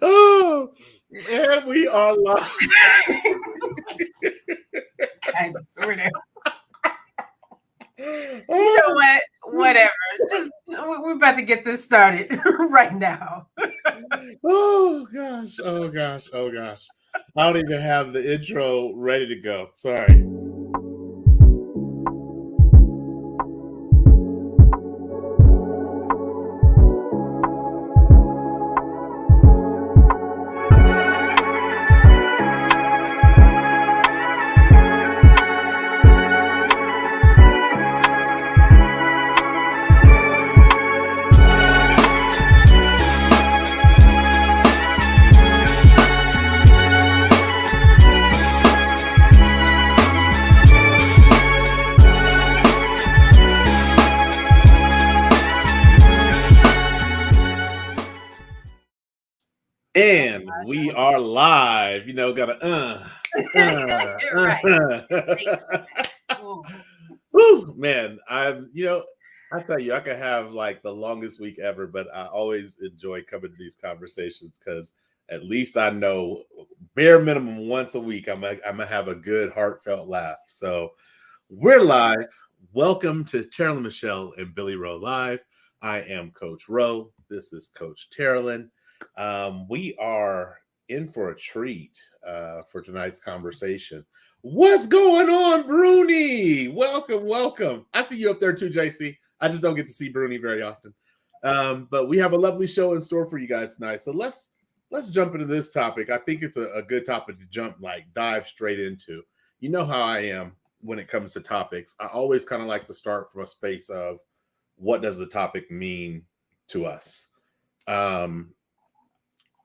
Oh, and we are live. Kind of, sort of. You know what? Whatever. Just we're about to get this started right now. Oh gosh. Oh gosh. Oh gosh. I don't even have the intro ready to go. Sorry. And we are live. You know, got a Woo, man, I tell you, I could have like the longest week ever, but I always enjoy coming to these conversations because at least I know bare minimum once a week I'm gonna have a good heartfelt laugh. So we're live. Welcome to Taralyn, Michelle, and Billy Wroe Live. I am Coach Wroe. This is Coach Taralyn. We are in for a treat for tonight's conversation. What's going on, Bruni? Welcome. I see you up there too, JC. I just don't get to see Bruni very often. But we have a lovely show in store for you guys tonight. So let's jump into this topic. I think it's a good topic to dive straight into. You know how I am when it comes to topics. I always kind of like to start from a space of what does the topic mean to us.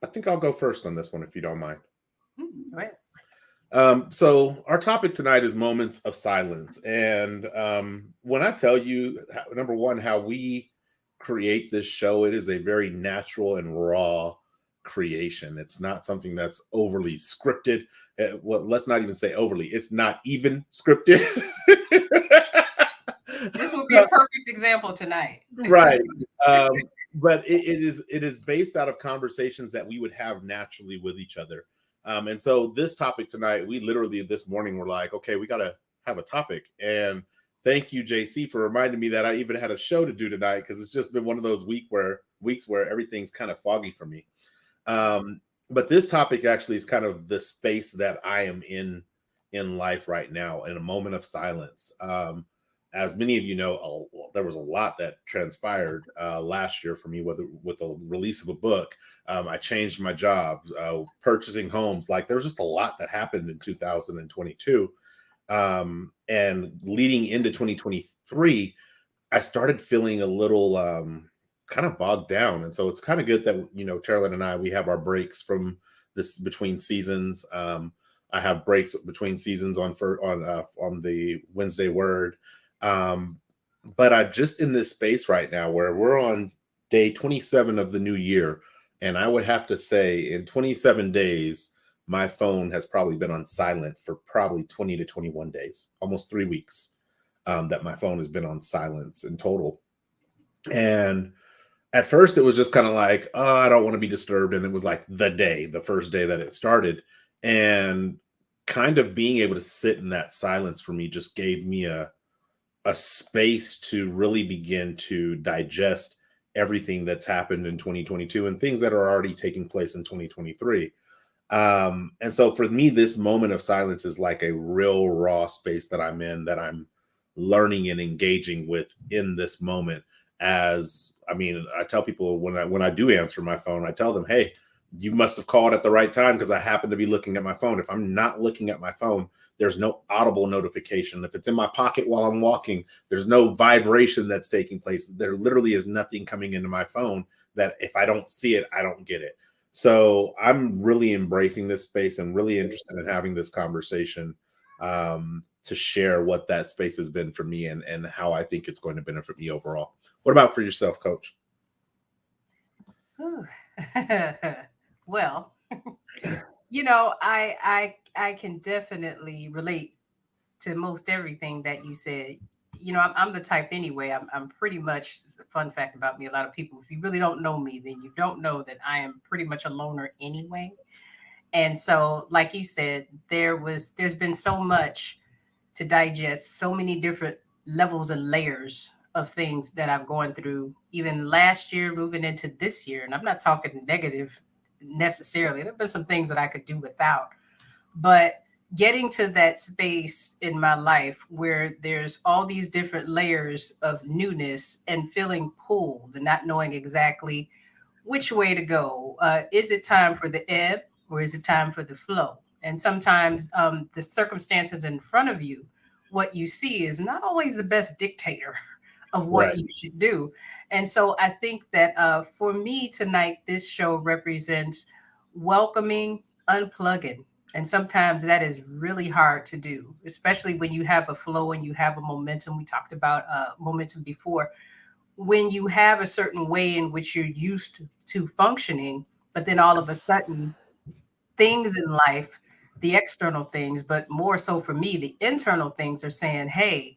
I think I'll go first on this one, if you don't mind. Right. So our topic tonight is moments of silence. And when I tell you, number one, how we create this show, it is a very natural and raw creation. It's not something that's overly scripted. Well, let's not even say overly. It's not even scripted. This will be a perfect example tonight. Right. But it is based out of conversations that we would have naturally with each other. And so this topic tonight, we literally this morning were like, okay, we got to have a topic. And thank you, JC, for reminding me that I even had a show to do tonight, because it's just been one of those weeks where everything's kind of foggy for me. But this topic actually is kind of the space that I am in life right now, in a moment of silence. As many of you know, there was a lot that transpired last year for me, whether with the release of a book. I changed my job, purchasing homes. Like, there was just a lot that happened in 2022. And leading into 2023, I started feeling a little kind of bogged down. And so it's kind of good that, you know, Taralyn and I, we have our breaks from this between seasons. I have breaks between seasons on the Wednesday Word. But I just in this space right now where we're on day 27 of the new year. And I would have to say in 27 days, my phone has probably been on silent for probably 20 to 21 days, almost 3 weeks, that my phone has been on silence in total. And at first it was just kind of like, oh, I don't want to be disturbed. And it was like the first day that it started. And kind of being able to sit in that silence for me just gave me a space to really begin to digest everything that's happened in 2022 and things that are already taking place in 2023. And so for me, this moment of silence is like a real raw space that I'm in, that I'm learning and engaging with in this moment. As I mean, I tell people when I do answer my phone, I tell them, hey, you must have called at the right time, because I happen to be looking at my phone. If I'm not looking at my phone, there's no audible notification. If it's in my pocket while I'm walking, there's no vibration that's taking place. There literally is nothing coming into my phone that if I don't see it, I don't get it. So I'm really embracing this space and really interested in having this conversation to share what that space has been for me and how I think it's going to benefit me overall. What about for yourself, Coach? Well, you know, I can definitely relate to most everything that you said. I'm the type anyway. I'm pretty much, fun fact about me, a lot of people, if you really don't know me, then you don't know that I am pretty much a loner anyway. And so, like you said, there's been so much to digest, so many different levels and layers of things that I've gone through, even last year, moving into this year. And I'm not talking negative necessarily. There have been some things that I could do without, but getting to that space in my life where there's all these different layers of newness and feeling pulled and not knowing exactly which way to go. Is it time for the ebb or is it time for the flow? And sometimes the circumstances in front of you, what you see is not always the best dictator of what Right. you should do. And so I think that for me tonight, this show represents welcoming, unplugging. And sometimes that is really hard to do, especially when you have a flow and you have a momentum. We talked about momentum before. When you have a certain way in which you're used to functioning, but then all of a sudden, things in life, the external things, but more so for me, the internal things are saying, hey,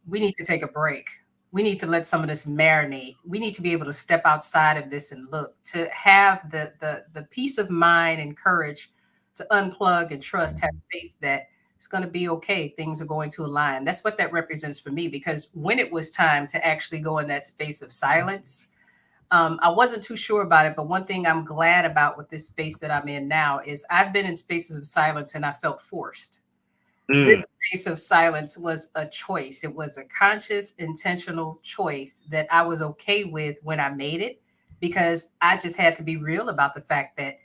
we need to take a break. We need to let some of this marinate. We need to be able to step outside of this and look, to have the peace of mind and courage to unplug and trust, have faith that it's going to be okay. Things are going to align. That's what that represents for me. Because when it was time to actually go in that space of silence, I wasn't too sure about it. But one thing I'm glad about with this space that I'm in now is I've been in spaces of silence and I felt forced. This Mm. space of silence was a choice. It was a conscious, intentional choice that I was okay with when I made it, because I just had to be real about the fact that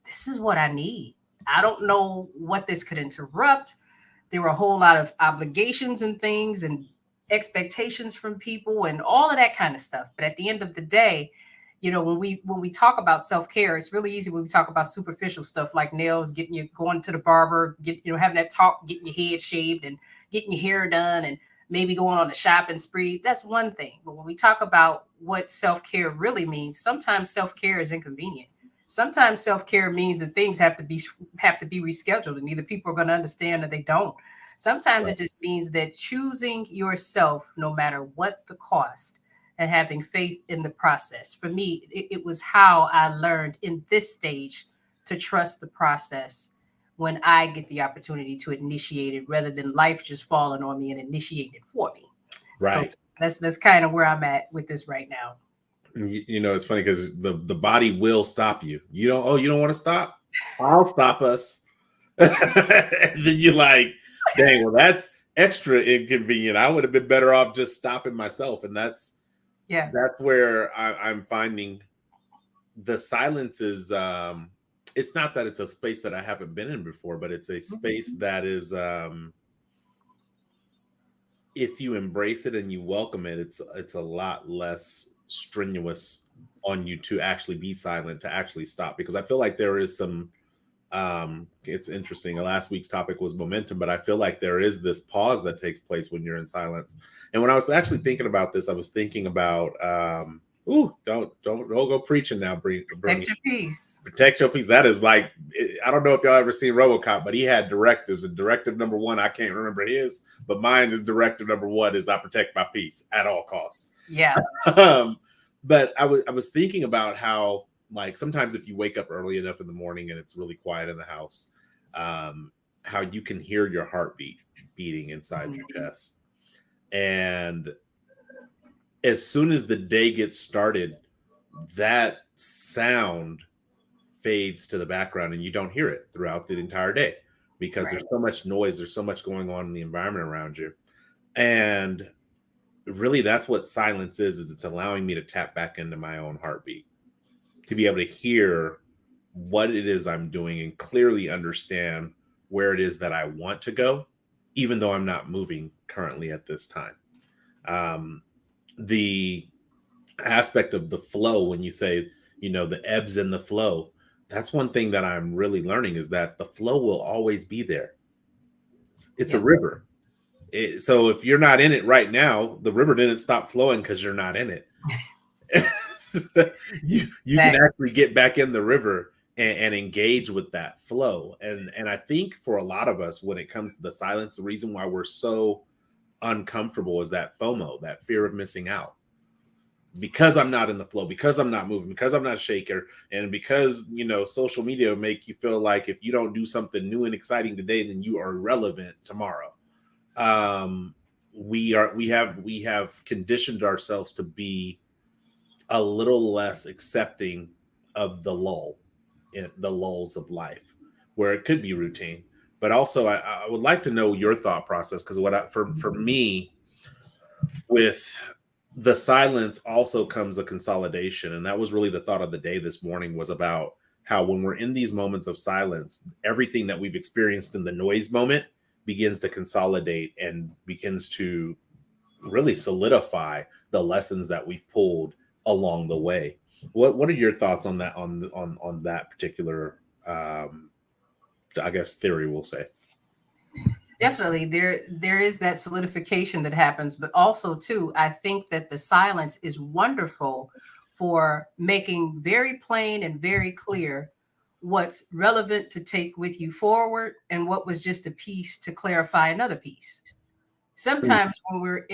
this is what I need. I don't know what this could interrupt. There were a whole lot of obligations and things and expectations from people and all of that kind of stuff. But at the end of the day, when we talk about self-care, it's really easy when we talk about superficial stuff like nails, getting you going to the barber, having that talk, getting your head shaved and getting your hair done and maybe going on a shopping spree. That's one thing. But when we talk about what self-care really means, sometimes self-care is inconvenient. Sometimes self-care means that things have to be rescheduled, and either people are going to understand or they don't. Sometimes Right. it just means that choosing yourself no matter what the cost, and having faith in the process. For me, it was how I learned in this stage to trust the process when I get the opportunity to initiate it rather than life just falling on me and initiating it for me. So Right. that's kind of where I'm at with this right now. It's funny because the body will stop you. You don't want to stop? I'll stop us. And then you're like, dang, well, that's extra inconvenient. I would have been better off just stopping myself. And that's Yeah. where I'm finding the silence is it's not that it's a space that I haven't been in before, but it's a space that is if you embrace it and you welcome it, it's a lot less strenuous on you to actually be silent, to actually stop. Because I feel like there is some it's interesting. Last week's topic was momentum, but I feel like there is this pause that takes place when you're in silence. And when I was actually thinking about this, I was thinking about don't go preaching now, Protect Bernie. your peace. Protect your peace. That is like, I don't know if y'all ever seen RoboCop, but he had directives, and directive number one, I can't remember his, but mine is directive number one is I protect my peace at all costs. Yeah. um, but I was thinking about how, like, sometimes if you wake up early enough in the morning and it's really quiet in the house, how you can hear your heartbeat beating inside your chest. And as soon as the day gets started, that sound fades to the background and you don't hear it throughout the entire day because Right. there's so much noise, there's so much going on in the environment around you. And really that's what silence is it's allowing me to tap back into my own heartbeat, to be able to hear what it is I'm doing and clearly understand where it is that I want to go, even though I'm not moving currently at this time. The aspect of the flow, when you say, the ebbs and the flow, that's one thing that I'm really learning, is that the flow will always be there. It's a Yep. river. So if you're not in it right now, the river didn't stop flowing because you're not in it. you can Exactly. actually get back in the river and engage with that flow. And I think for a lot of us, when it comes to the silence, the reason why we're so uncomfortable is that FOMO, that fear of missing out. Because I'm not in the flow, because I'm not moving, because I'm not shaker, and because social media make you feel like if you don't do something new and exciting today, then you are irrelevant tomorrow. We have conditioned ourselves to be a little less accepting of the lulls of life, where it could be routine. But also, I would like to know your thought process, because for me, with the silence also comes a consolidation, and that was really the thought of the day this morning, was about how when we're in these moments of silence, everything that we've experienced in the noise moment begins to consolidate and begins to really solidify the lessons that we've pulled along the way. What are your thoughts on that, on that particular I guess theory, we'll say? Definitely, there is that solidification that happens, but also too, I think that the silence is wonderful for making very plain and very clear what's relevant to take with you forward and what was just a piece to clarify another piece. Sometimes when we're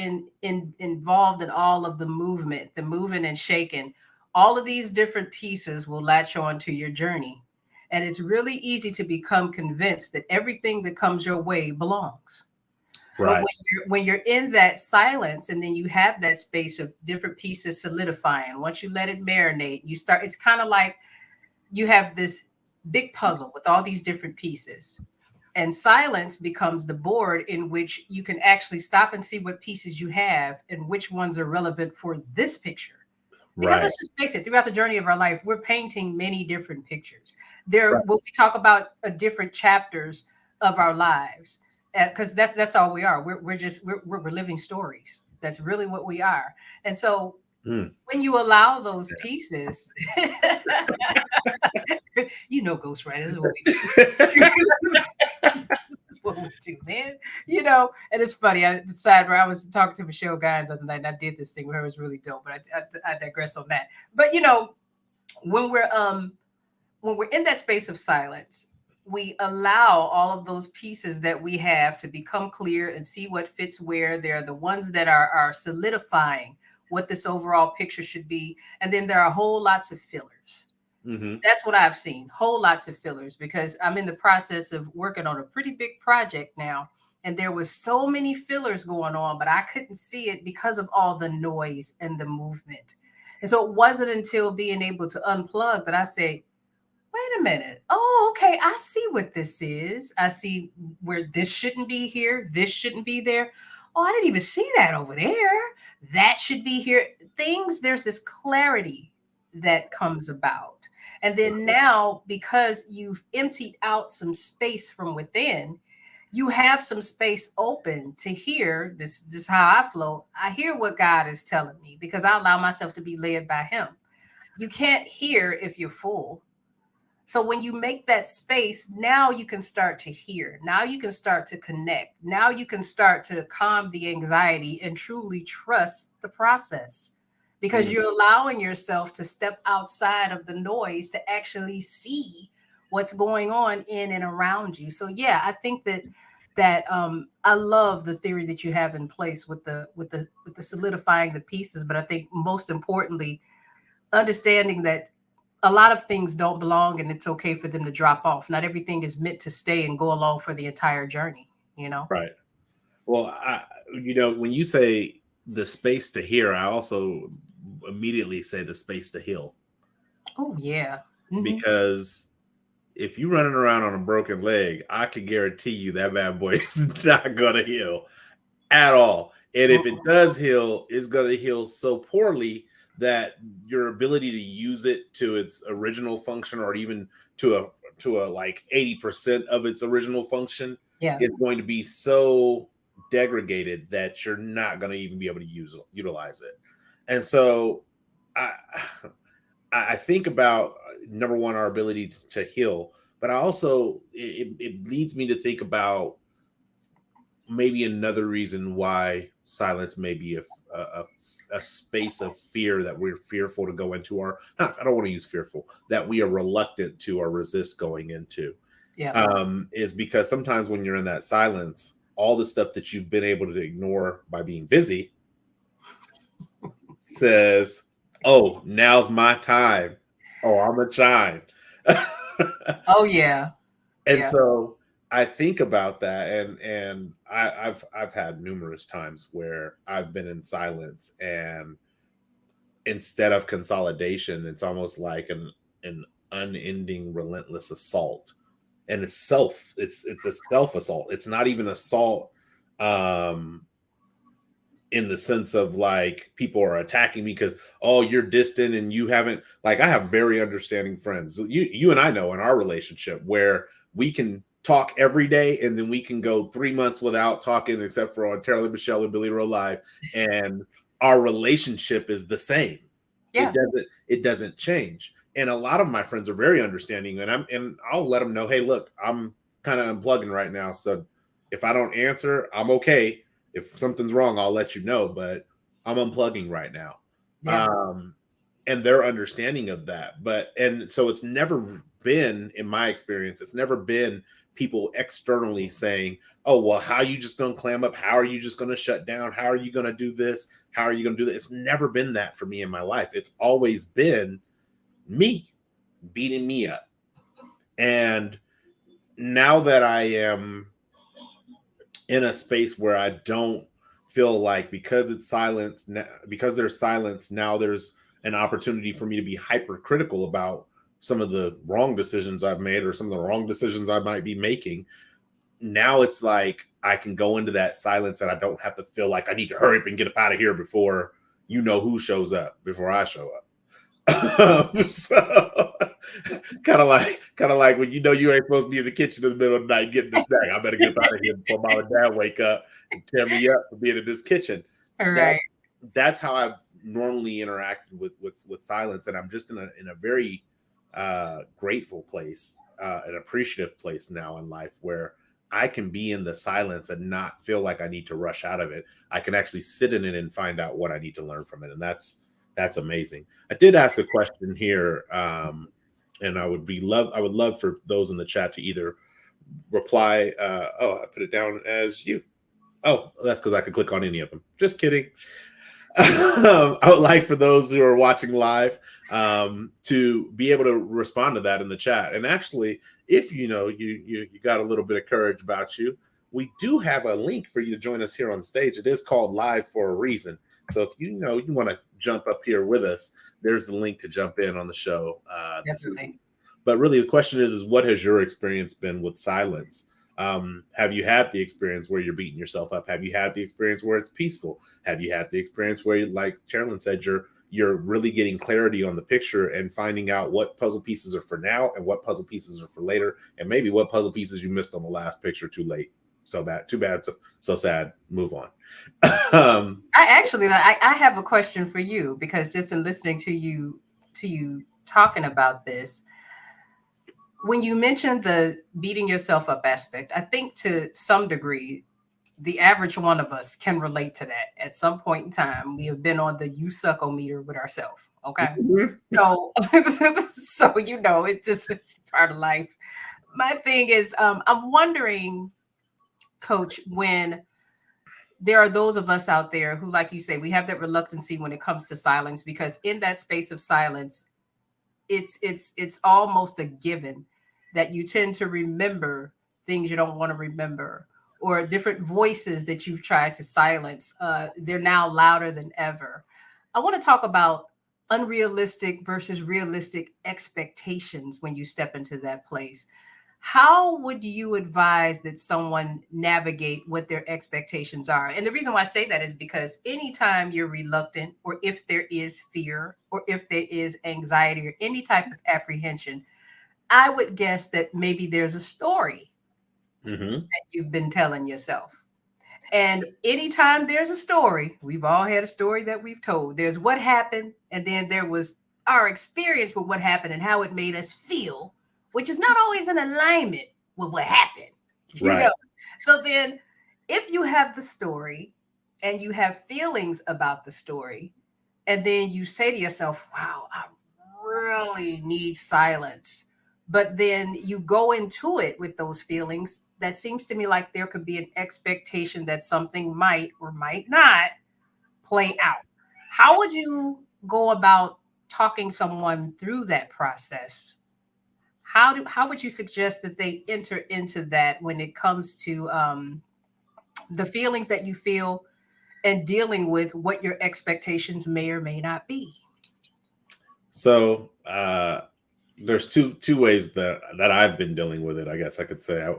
involved in all of the moving and shaking, all of these different pieces will latch on to your journey. And it's really easy to become convinced that everything that comes your way belongs. But Right. when you're in that silence and then you have that space of different pieces solidifying, once you let it marinate, you start, it's kind of like you have this big puzzle with all these different pieces. And silence becomes the board in which you can actually stop and see what pieces you have and which ones are relevant for this picture. Because Right. let's just face it, throughout the journey of our life, we're painting many different pictures. There, Right. when we talk about different chapters of our lives, because that's all we are. We're living stories. That's really what we are. And so Mm. when you allow those pieces, ghostwriters is what we do. What we do, man. And it's funny. I decided where I was talking to Michelle Gines the other night, and I did this thing where it was really dope, but I digress on that. But when we're in that space of silence, we allow all of those pieces that we have to become clear and see what fits where. They're the ones that are solidifying what this overall picture should be. And then there are whole lots of fillers. Mm-hmm. That's what I've seen. Whole lots of fillers, because I'm in the process of working on a pretty big project now. And there was so many fillers going on, but I couldn't see it because of all the noise and the movement. And so it wasn't until being able to unplug that I say, wait a minute. Oh, okay. I see what this is. I see where this shouldn't be here. This shouldn't be there. Oh, I didn't even see that over there. That should be here. There's this clarity that comes about. And then now, because you've emptied out some space from within, you have some space open to hear this is how I flow. I hear what God is telling me because I allow myself to be led by Him. You can't hear if you're full. So when you make that space, now you can start to hear. Now you can start to connect. Now you can start to calm the anxiety and truly trust the process, because Mm. you're allowing yourself to step outside of the noise to actually see what's going on in and around you. So yeah, I think that I love the theory that you have in place with the solidifying the pieces, but I think most importantly, understanding that a lot of things don't belong and it's okay for them to drop off. Not everything is meant to stay and go along for the entire journey. Right. Well, when you say the space to hear, I also immediately say the space to heal, Oh, yeah. Hmm. because if you're running around on a broken leg, I can guarantee you that bad boy is not gonna heal at all. And if it does heal, it's gonna heal so poorly that your ability to use it to its original function, or even to a like 80% of its original function, Yeah. is going to be so degraded that you're not going to even be able to utilize it. And so I I think about, number one, our ability to heal, but I also, it leads me to think about maybe another reason why silence may be a space of fear that we're fearful to go into, or not, I don't want to use fearful, that we are reluctant to or resist going into, Yeah. is because sometimes when you're in that silence, all the stuff that you've been able to ignore by being busy says, oh, now's my time. Oh, I'm a chime. Oh yeah. And Yeah. so I think about that, and I've had numerous times where I've been in silence, and instead of consolidation, it's almost like an unending, relentless assault. And it's a self assault. It's not even assault um in the sense of like people are attacking me because, oh, you're distant and you haven't, like, I have very understanding friends. You and I know in our relationship where we can talk every day and then we can go 3 months without talking except for on Taralyn, Michelle, and Billy Wroe Live, and our relationship is the same. Yeah. It doesn't change. And a lot of my friends are very understanding, and I'll let them know, hey, look, I'm kind of unplugging right now, so if I don't answer, I'm okay. If something's wrong, I'll let you know, but I'm unplugging right now. Yeah. And they're understanding of that. But, and so it's never been, in my experience, it's never been people externally saying, oh, well, how are you just going to clam up? How are you just going to shut down? How are you going to do this? How are you going to do that? It's never been that for me in my life. It's always been me beating me up. And now that I am in a space where I don't feel like, because it's silence, because there's silence, now there's an opportunity for me to be hypercritical about some of the wrong decisions I've made or some of the wrong decisions I might be making. Now it's like I can go into that silence and I don't have to feel like I need to hurry up and get up out of here before you know who shows up, before I show up. So kind of like when you know you ain't supposed to be in the kitchen in the middle of the night getting the snack. I better get out of here before mom and dad wake up and tear me up for being in this kitchen. All That right. that's how I've normally interacted with silence, and I'm just in a very grateful place, an appreciative place now in life where I can be in the silence and not feel like I need to rush out of it. I can actually sit in it and find out what I need to learn from it, and that's amazing. I did ask a question here, and I would love for those in the chat to either reply. Oh, I put it down as you. Oh, that's because I could click on any of them. Just kidding. I would like for those who are watching live to be able to respond to that in the chat. And actually, if you know you got a little bit of courage about you, we do have a link for you to join us here on stage. It is called Live for a Reason. So if you know you want to jump up here with us, there's the link to jump in on the show. Definitely. But really, the question is what has your experience been with silence? Have you had the experience where you're beating yourself up? Have you had the experience where it's peaceful? Have you had the experience where, like Taralyn said, you're really getting clarity on the picture and finding out what puzzle pieces are for now and what puzzle pieces are for later, and maybe what puzzle pieces you missed on the last picture too late? So bad, too bad, so sad. Move on. I have a question for you, because just in listening to you talking about this, when you mentioned the beating yourself up aspect, I think to some degree, the average one of us can relate to that. At some point in time, we have been on the you sucko-meter with ourselves. Okay. So, so it's part of life. My thing is, I'm wondering, Coach, when there are those of us out there who, like you say, we have that reluctancy when it comes to silence, because in that space of silence, it's almost a given that you tend to remember things you don't want to remember, or different voices that you've tried to silence. They're now louder than ever. I want to talk about unrealistic versus realistic expectations when you step into that place. How would you advise that someone navigate what their expectations are? And the reason why I say that is because anytime you're reluctant, or if there is fear, or if there is anxiety, or any type of apprehension, I would guess that maybe there's a story that you've been telling yourself. And anytime there's a story, we've all had a story that we've told. There's what happened, and then there was our experience with what happened and how it made us feel, which is not always in alignment with what happened. You Right. know. So then, if you have the story and you have feelings about the story, and then you say to yourself, wow, I really need silence. But then you go into it with those feelings, that seems to me like there could be an expectation that something might or might not play out. How would you go about talking someone through that process? How would you suggest that they enter into that when it comes to the feelings that you feel and dealing with what your expectations may or may not be? So there's two ways that I've been dealing with it. I guess I could say,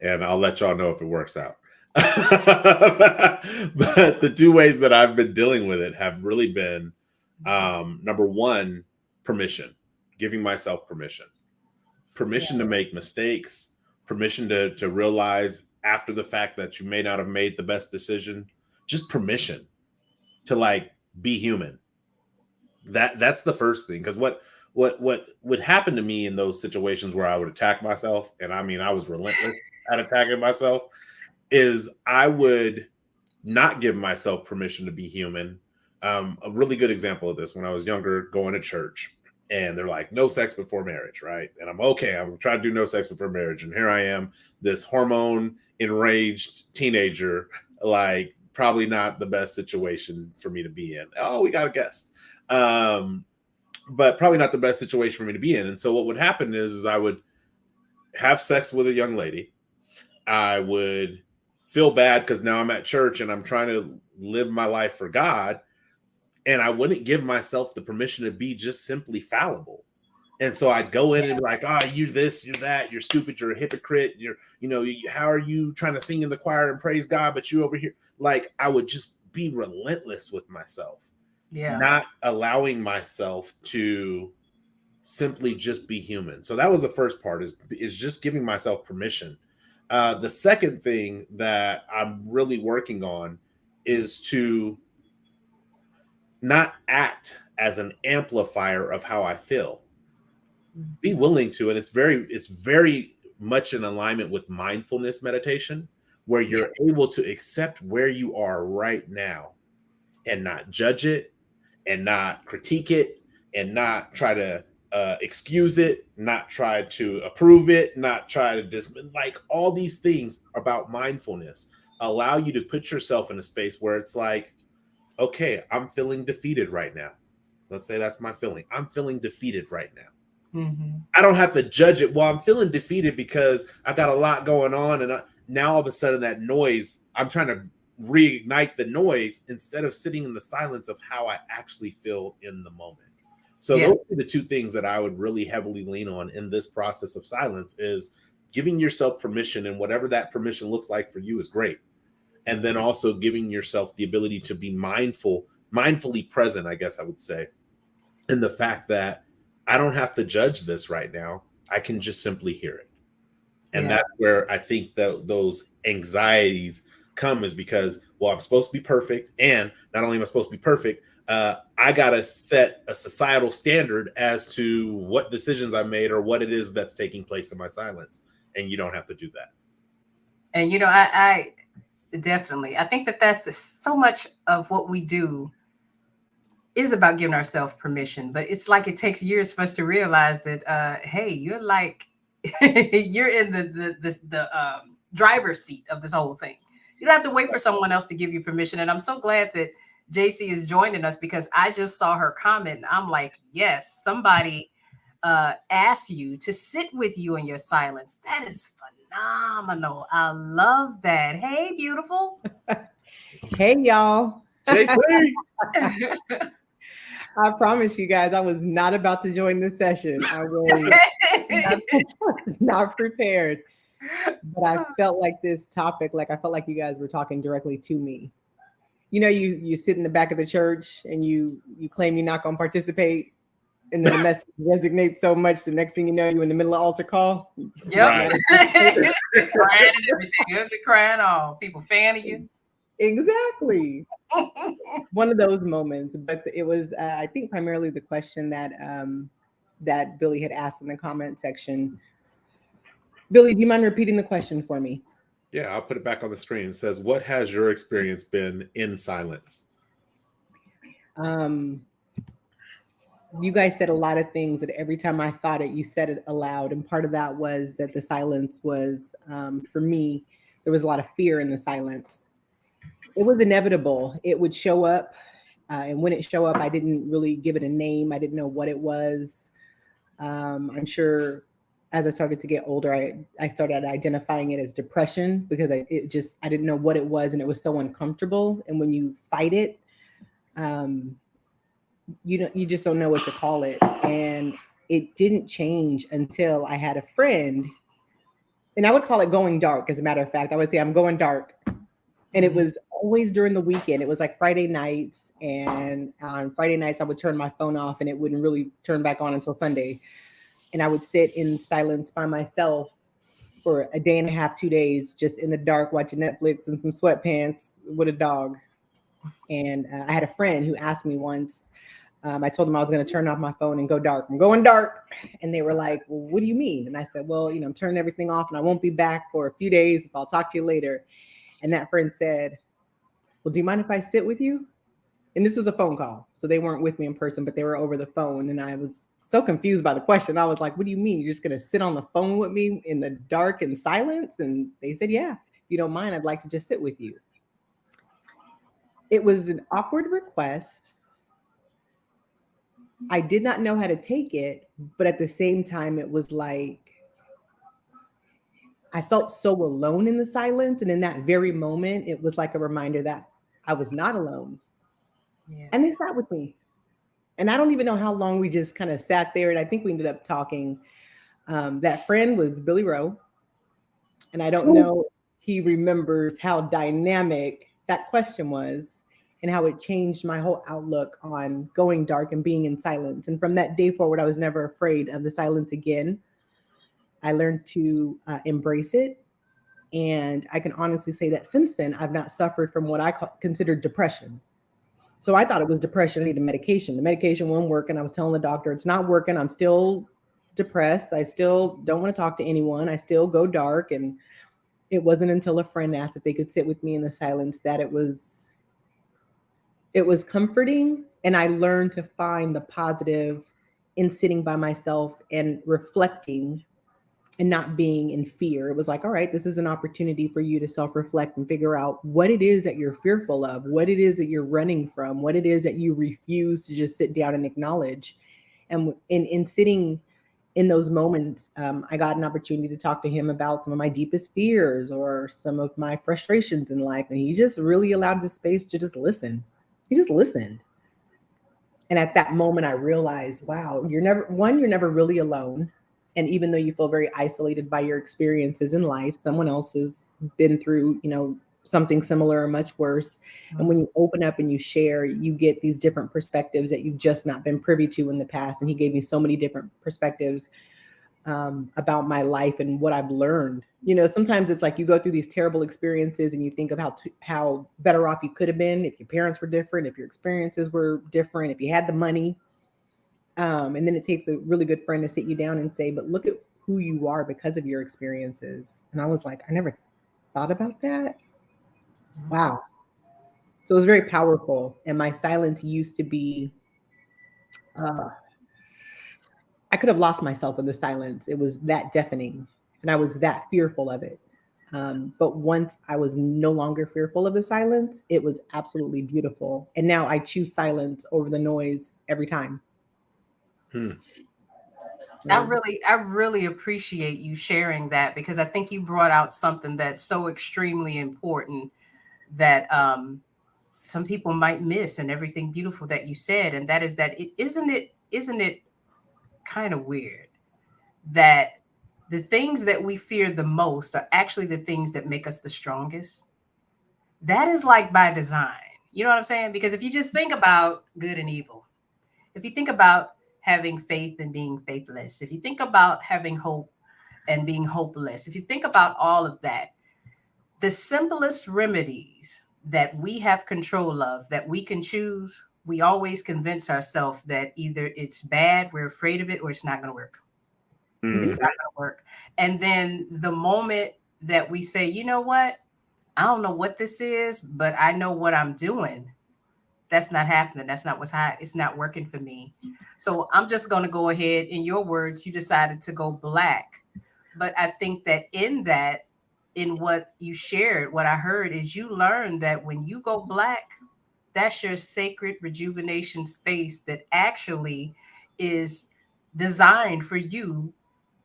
and I'll let y'all know if it works out. But the two ways that I've been dealing with it have really been number one, permission, giving myself permission to make mistakes, permission to realize after the fact that you may not have made the best decision, just permission to like be human. That's the first thing. Because what would happen to me in those situations where I would attack myself, and I mean I was relentless at attacking myself, is I would not give myself permission to be human. A really good example of this, when I was younger, going to church, and they're like, no sex before marriage, right? And I'm okay, I'm trying to do no sex before marriage. And here I am, this hormone enraged teenager, like probably not the best situation for me to be in. Oh, we got a guest. But probably not the best situation for me to be in. And so what would happen is I would have sex with a young lady. I would feel bad because now I'm at church and I'm trying to live my life for God. And I wouldn't give myself the permission to be just simply fallible. And so I'd go in and be like, oh, you're this, you're that, you're stupid, you're a hypocrite. How are you trying to sing in the choir and praise God, but you over here? Like, I would just be relentless with myself. Yeah. Not allowing myself to simply just be human. So that was the first part, is just giving myself permission. The second thing that I'm really working on is to not act as an amplifier of how I feel. Be willing to, and it's very much in alignment with mindfulness meditation, where you're able to accept where you are right now and not judge it and not critique it and not try to excuse it, not try to approve it, not try to like all these things about mindfulness allow you to put yourself in a space where it's like, okay, I'm feeling defeated right now. Let's say that's my feeling. I'm feeling defeated right now. Mm-hmm. I don't have to judge it. Well, I'm feeling defeated because I got a lot going on. And now all of a sudden that noise, I'm trying to reignite the noise instead of sitting in the silence of how I actually feel in the moment. So those are the two things that I would really heavily lean on in this process of silence, is giving yourself permission, and whatever that permission looks like for you is great. And then also giving yourself the ability to be mindfully present, I guess I would say, in the fact that I don't have to judge this right now. I can just simply hear it. And that's where I think that those anxieties come, is because, well, I'm supposed to be perfect. And not only am I supposed to be perfect, I got to set a societal standard as to what decisions I made or what it is that's taking place in my silence. And you don't have to do that. And, I definitely, I think that that's so much of what we do is about giving ourselves permission. But it's like it takes years for us to realize that, hey, you're like, you're in the driver's seat of this whole thing. You don't have to wait for someone else to give you permission. And I'm so glad that JC is joining us, because I just saw her comment. And I'm like, yes, somebody asked you to sit with you in your silence. That is phenomenal. I love that. Hey, beautiful. Hey, y'all. JC. I promise you guys, I was not about to join this session. I was not prepared. But I felt like this topic, I felt like you guys were talking directly to me. You sit in the back of the church and you claim you're not going to participate, and then the message resonates so much, the next thing you know, you're in the middle of altar call. Yep. Crying and everything. Crying all. People fanning you. Exactly. One of those moments. But it was, I think, primarily the question that Billy had asked in the comment section. Billy, do you mind repeating the question for me? Yeah, I'll put it back on the screen. It says, what has your experience been in silence? you guys said a lot of things that every time I thought it, you said it aloud. And part of that was that the silence was, for me, there was a lot of fear in the silence. It was inevitable. It would show up. And when it showed up, I didn't really give it a name. I didn't know what it was. I'm sure as I started to get older, I started identifying it as depression because I didn't know what it was, and it was so uncomfortable. And when you fight it, um, you just don't know what to call it. And it didn't change until I had a friend, and I would call it going dark. As a matter of fact, I would say I'm going dark. And it was always during the weekend. It was like Friday nights. And on Friday nights, I would turn my phone off and it wouldn't really turn back on until Sunday. And I would sit in silence by myself for a day and a half, 2 days, just in the dark, watching Netflix and some sweatpants with a dog. And I had a friend who asked me once, I told them I was going to turn off my phone and go dark. I'm going dark. And they were like, well, what do you mean? And I said, well, I'm turning everything off and I won't be back for a few days. So I'll talk to you later. And that friend said, well, do you mind if I sit with you? And this was a phone call. So they weren't with me in person, but they were over the phone. And I was so confused by the question. I was like, what do you mean? You're just going to sit on the phone with me in the dark and silence? And they said, yeah, if you don't mind, I'd like to just sit with you. It was an awkward request. I did not know how to take it, but at the same time, it was like, I felt so alone in the silence. And in that very moment, it was like a reminder that I was not alone. Yeah. And they sat with me. And I don't even know how long we just kind of sat there. And I think we ended up talking. That friend was Billy Wroe. And I don't know if he remembers how dynamic that question was and how it changed my whole outlook on going dark and being in silence. And from that day forward, I was never afraid of the silence again. I learned to embrace it. And I can honestly say that since then, I've not suffered from what I considered depression. So I thought it was depression. I needed medication. The medication won't work. And I was telling the doctor, it's not working. I'm still depressed. I still don't want to talk to anyone. I still go dark. And it wasn't until a friend asked if they could sit with me in the silence that it was comforting. And I learned to find the positive in sitting by myself and reflecting and not being in fear. It was like, all right, this is an opportunity for you to self-reflect and figure out what it is that you're fearful of, what it is that you're running from, what it is that you refuse to just sit down and acknowledge. And in sitting in those moments, I got an opportunity to talk to him about some of my deepest fears or some of my frustrations in life. And he just really allowed the space to just listen. He just listened. And at that moment, I realized, wow, you're never really alone. And even though you feel very isolated by your experiences in life, someone else has been through, something similar or much worse. Mm-hmm. And when you open up and you share, you get these different perspectives that you've just not been privy to in the past. And he gave me so many different perspectives about my life and what I've learned. Sometimes it's like you go through these terrible experiences and you think of how better off you could have been if your parents were different, if your experiences were different, if you had the money. And then it takes a really good friend to sit you down and say, but look at who you are because of your experiences. And I was like, I never thought about that. Wow. So it was very powerful. And my silence used to be, I could have lost myself in the silence. It was that deafening and I was that fearful of it. But once I was no longer fearful of the silence, it was absolutely beautiful. And now I choose silence over the noise every time. I really appreciate you sharing that, because I think you brought out something that's so extremely important that some people might miss and everything beautiful that you said. And that is that isn't it kind of weird that the things that we fear the most are actually the things that make us the strongest? That is like by design. You know what I'm saying? Because if you just think about good and evil, if you think about having faith and being faithless, if you think about having hope and being hopeless, if you think about all of that, the simplest remedies that we have control of, that we can choose, we always convince ourselves that either it's bad, we're afraid of it, or it's not going to work. Mm-hmm. It's not going to work. And then the moment that we say, you know what, I don't know what this is, but I know what I'm doing, That's not happening. That's not what's hot. It's not working for me. So I'm just going to go ahead. In your words, you decided to go black. But I think that in what you shared, what I heard is you learned that when you go black, that's your sacred rejuvenation space that actually is designed for you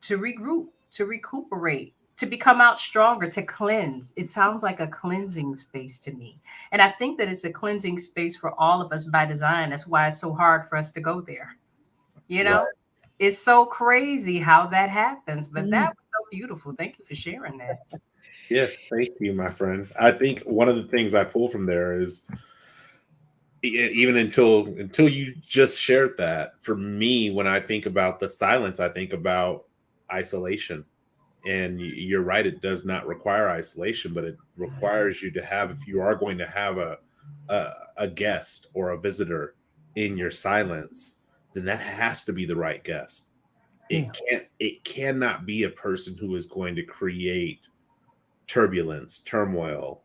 to regroup, to recuperate, to become out stronger, to cleanse. It sounds like a cleansing space to me. And I think that it's a cleansing space for all of us by design. That's why it's so hard for us to go there. You know, Right. it's so crazy how that happens, but that Mm. was so beautiful. Thank you for sharing that. Yes, thank you, my friend. I think one of the things I pull from there is even until you just shared that, for me, when I think about the silence, I think about isolation. And you're right, it does not require isolation, but it requires you to have, if you are going to have a guest or a visitor in your silence, then that has to be the right guest. It cannot be a person who is going to create turbulence, turmoil,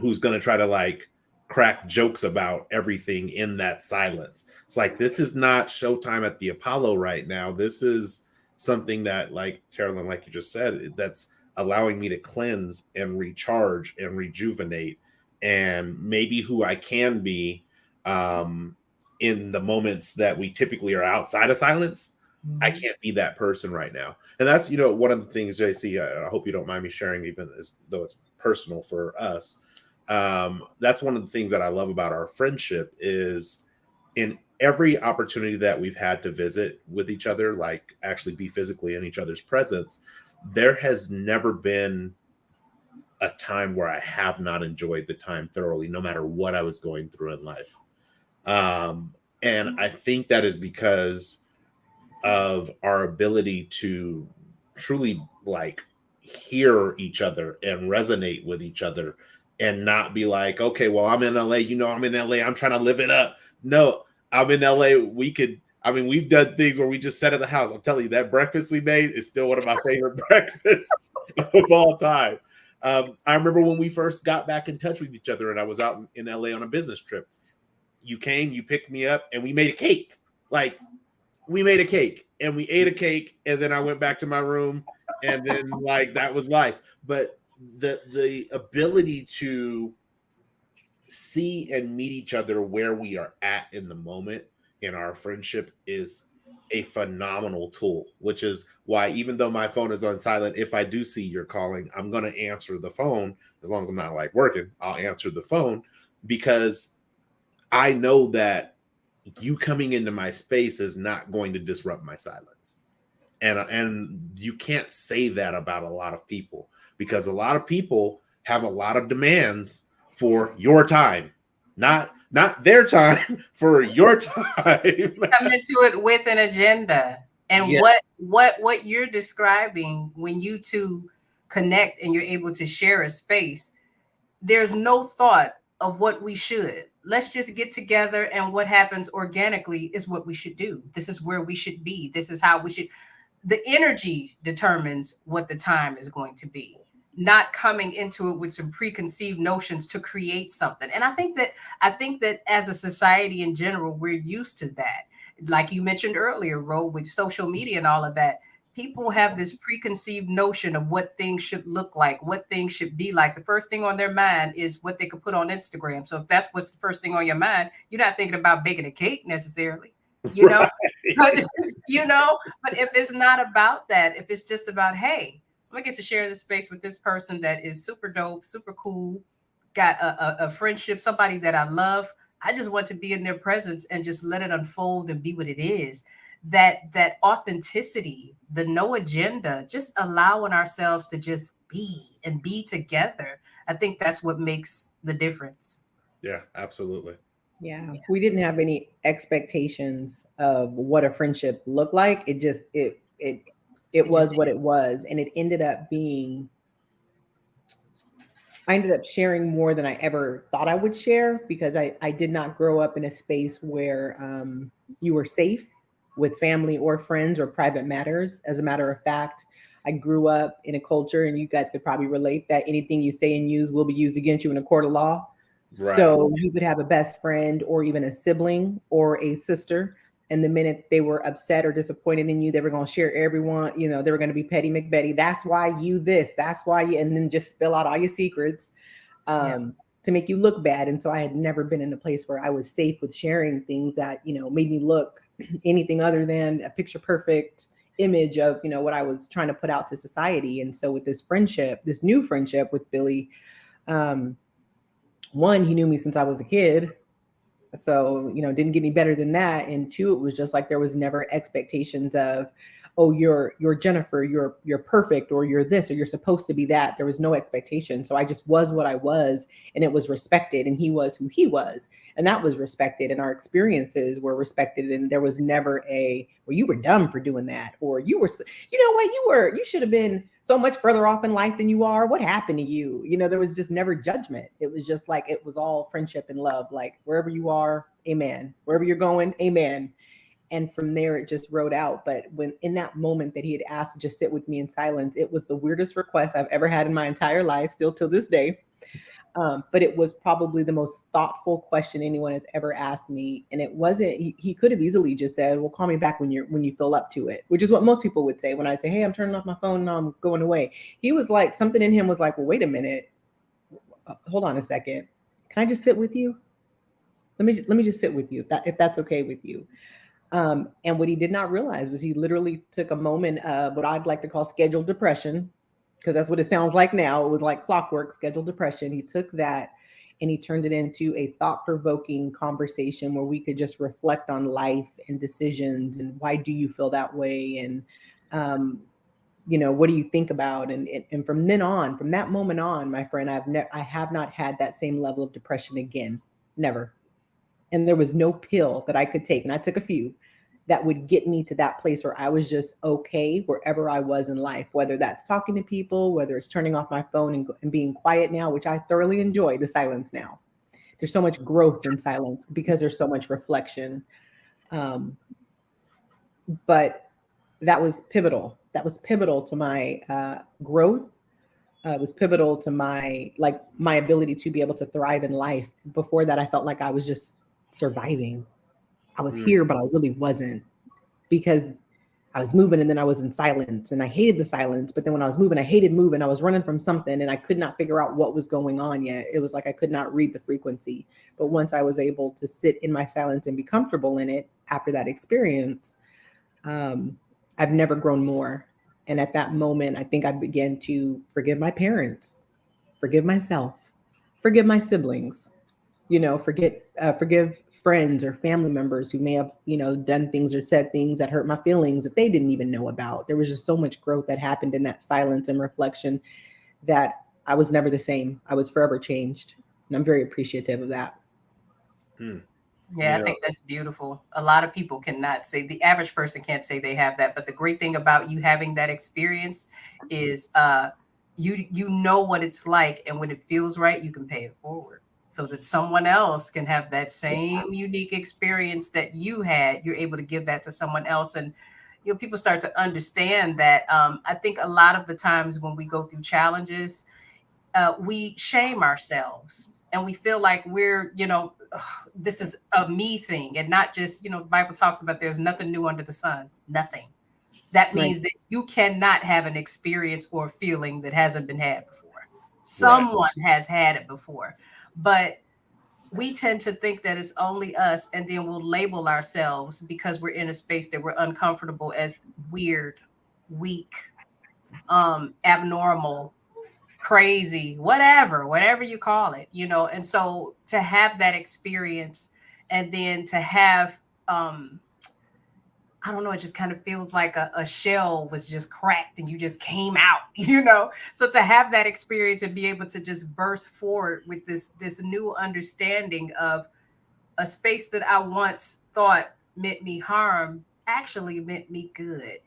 who's going to try to like crack jokes about everything in that silence. It's like, this is not Showtime at the Apollo right now. This is something that, like Taralyn, like you just said, that's allowing me to cleanse and recharge and rejuvenate and maybe who I can be um, in the moments that we typically are outside of silence. I can't be that person right now. And that's, one of the things, JC, I hope you don't mind me sharing, even as though it's personal for us. That's one of the things that I love about our friendship is in every opportunity that we've had to visit with each other, like actually be physically in each other's presence, there has never been a time where I have not enjoyed the time thoroughly, no matter what I was going through in life. And I think that is because of our ability to truly like hear each other and resonate with each other and not be like, okay, well, I'm in LA, I'm in LA, I'm trying to live it up. No, I'm in LA. We've done things where we just sat at the house. I'm telling you, that breakfast we made is still one of my favorite breakfasts of all time. I remember when we first got back in touch with each other and I was out in LA on a business trip. You came, you picked me up, and we made a cake. Like, we made a cake and we ate a cake, and then I went back to my room, and then like that was life. But the ability to see and meet each other where we are at in the moment in our friendship is a phenomenal tool, which is why, even though my phone is on silent, if I do see you're calling, I'm going to answer the phone. As long as I'm not like working, I'll answer the phone, because I know that you coming into my space is not going to disrupt my silence. And you can't say that about a lot of people, because a lot of people have a lot of demands for your time, not their time, for your time. Come into it with an agenda. And Yeah. what you're describing, when you two connect and you're able to share a space, there's no thought of what we should. Let's just get together, and what happens organically is what we should do. This is where we should be. This is how we should. The energy determines what the time is going to be, not coming into it with some preconceived notions to create something. And I think that as a society in general, we're used to that. Like you mentioned earlier, Ro, with social media and all of that, people have this preconceived notion of what things should look like, what things should be like. The first thing on their mind is what they could put on Instagram. So if that's what's the first thing on your mind, you're not thinking about baking a cake necessarily, you know. But but if it's not about that, if it's just about, hey, I'm gonna get to share this space with this person that is super dope, super cool, got a friendship, somebody that I love. I just want to be in their presence and just let it unfold and be what it is. That authenticity, the no agenda, just allowing ourselves to just be and be together. I think that's what makes the difference. Yeah, absolutely. Yeah, we didn't have any expectations of what a friendship looked like. It It just was what it was, and it ended up being. I ended up sharing more than I ever thought I would share, because I did not grow up in a space where you were safe with family or friends or private matters. As a matter of fact, I grew up in a culture, and you guys could probably relate, that anything you say and use will be used against you in a court of law. Right. So you would have a best friend or even a sibling or a sister. And the minute they were upset or disappointed in you, they were going to share everyone, they were going to be Petty McBetty. That's why you this, that's why you, and then just spill out all your secrets to make you look bad. And so I had never been in a place where I was safe with sharing things that, made me look anything other than a picture perfect image of, what I was trying to put out to society. And so with this friendship, this new friendship with Billy, one, he knew me since I was a kid. So, didn't get any better than that. And two, it was just like there was never expectations of, oh, you're Jennifer, you're perfect, or you're this, or you're supposed to be that. There was no expectation. So I just was what I was, and it was respected, and he was who he was. And that was respected, and our experiences were respected. And there was never well, you were dumb for doing that, or you know what, you should have been so much further off in life than you are. What happened to you? There was just never judgment. It was just like, it was all friendship and love. Like, wherever you are, amen. Wherever you're going, amen. And from there, it just wrote out. But when in that moment that he had asked to just sit with me in silence, it was the weirdest request I've ever had in my entire life, still till this day. But it was probably the most thoughtful question anyone has ever asked me. And it wasn't, he could have easily just said, well, call me back when you feel up to it, which is what most people would say when I say, hey, I'm turning off my phone and I'm going away. He was like, something in him was like, well, wait a minute. Hold on a second. Can I just sit with you? Let me just sit with you if that's okay with you. And what he did not realize was he literally took a moment of what I'd like to call scheduled depression, because that's what it sounds like now. It was like clockwork, scheduled depression. He took that and he turned it into a thought-provoking conversation where we could just reflect on life and decisions and why do you feel that way, and what do you think about? And from then on, from that moment on, my friend, I have not had that same level of depression again. Never. And there was no pill that I could take, and I took a few, that would get me to that place where I was just okay wherever I was in life, whether that's talking to people, whether it's turning off my phone and being quiet now, which I thoroughly enjoy the silence now. There's so much growth in silence because there's so much reflection. But that was pivotal. That was pivotal to my growth. It was pivotal to my ability to be able to thrive in life. Before that, I felt like I was just surviving. I was here, but I really wasn't, because I was moving and then I was in silence and I hated the silence. But then when I was moving, I hated moving. I was running from something and I could not figure out what was going on yet. It was like I could not read the frequency. But once I was able to sit in my silence and be comfortable in it after that experience, I've never grown more. And at that moment, I think I began to forgive my parents, forgive myself, forgive my siblings, forgive friends or family members who may have, done things or said things that hurt my feelings that they didn't even know about. There was just so much growth that happened in that silence and reflection that I was never the same. I was forever changed. And I'm very appreciative of that. Yeah, I think that's beautiful. A lot of people cannot say, the average person can't say they have that. But the great thing about you having that experience is you know what it's like. And when it feels right, you can pay it forward so that someone else can have that same unique experience that you had. You're able to give that to someone else. And people start to understand that. I think a lot of the times when we go through challenges, we shame ourselves and we feel like we're, this is a me thing, and not just, the Bible talks about there's nothing new under the sun, nothing. That means that you cannot have an experience or feeling that hasn't been had before. Someone has had it before, but we tend to think that it's only us, and then we'll label ourselves because we're in a space that we're uncomfortable as weird, weak, abnormal, crazy, whatever you call it, and so to have that experience and then to have I don't know, it just kind of feels like a shell was just cracked and you just came out. So to have that experience and be able to just burst forward with this new understanding of a space that I once thought meant me harm actually meant me good.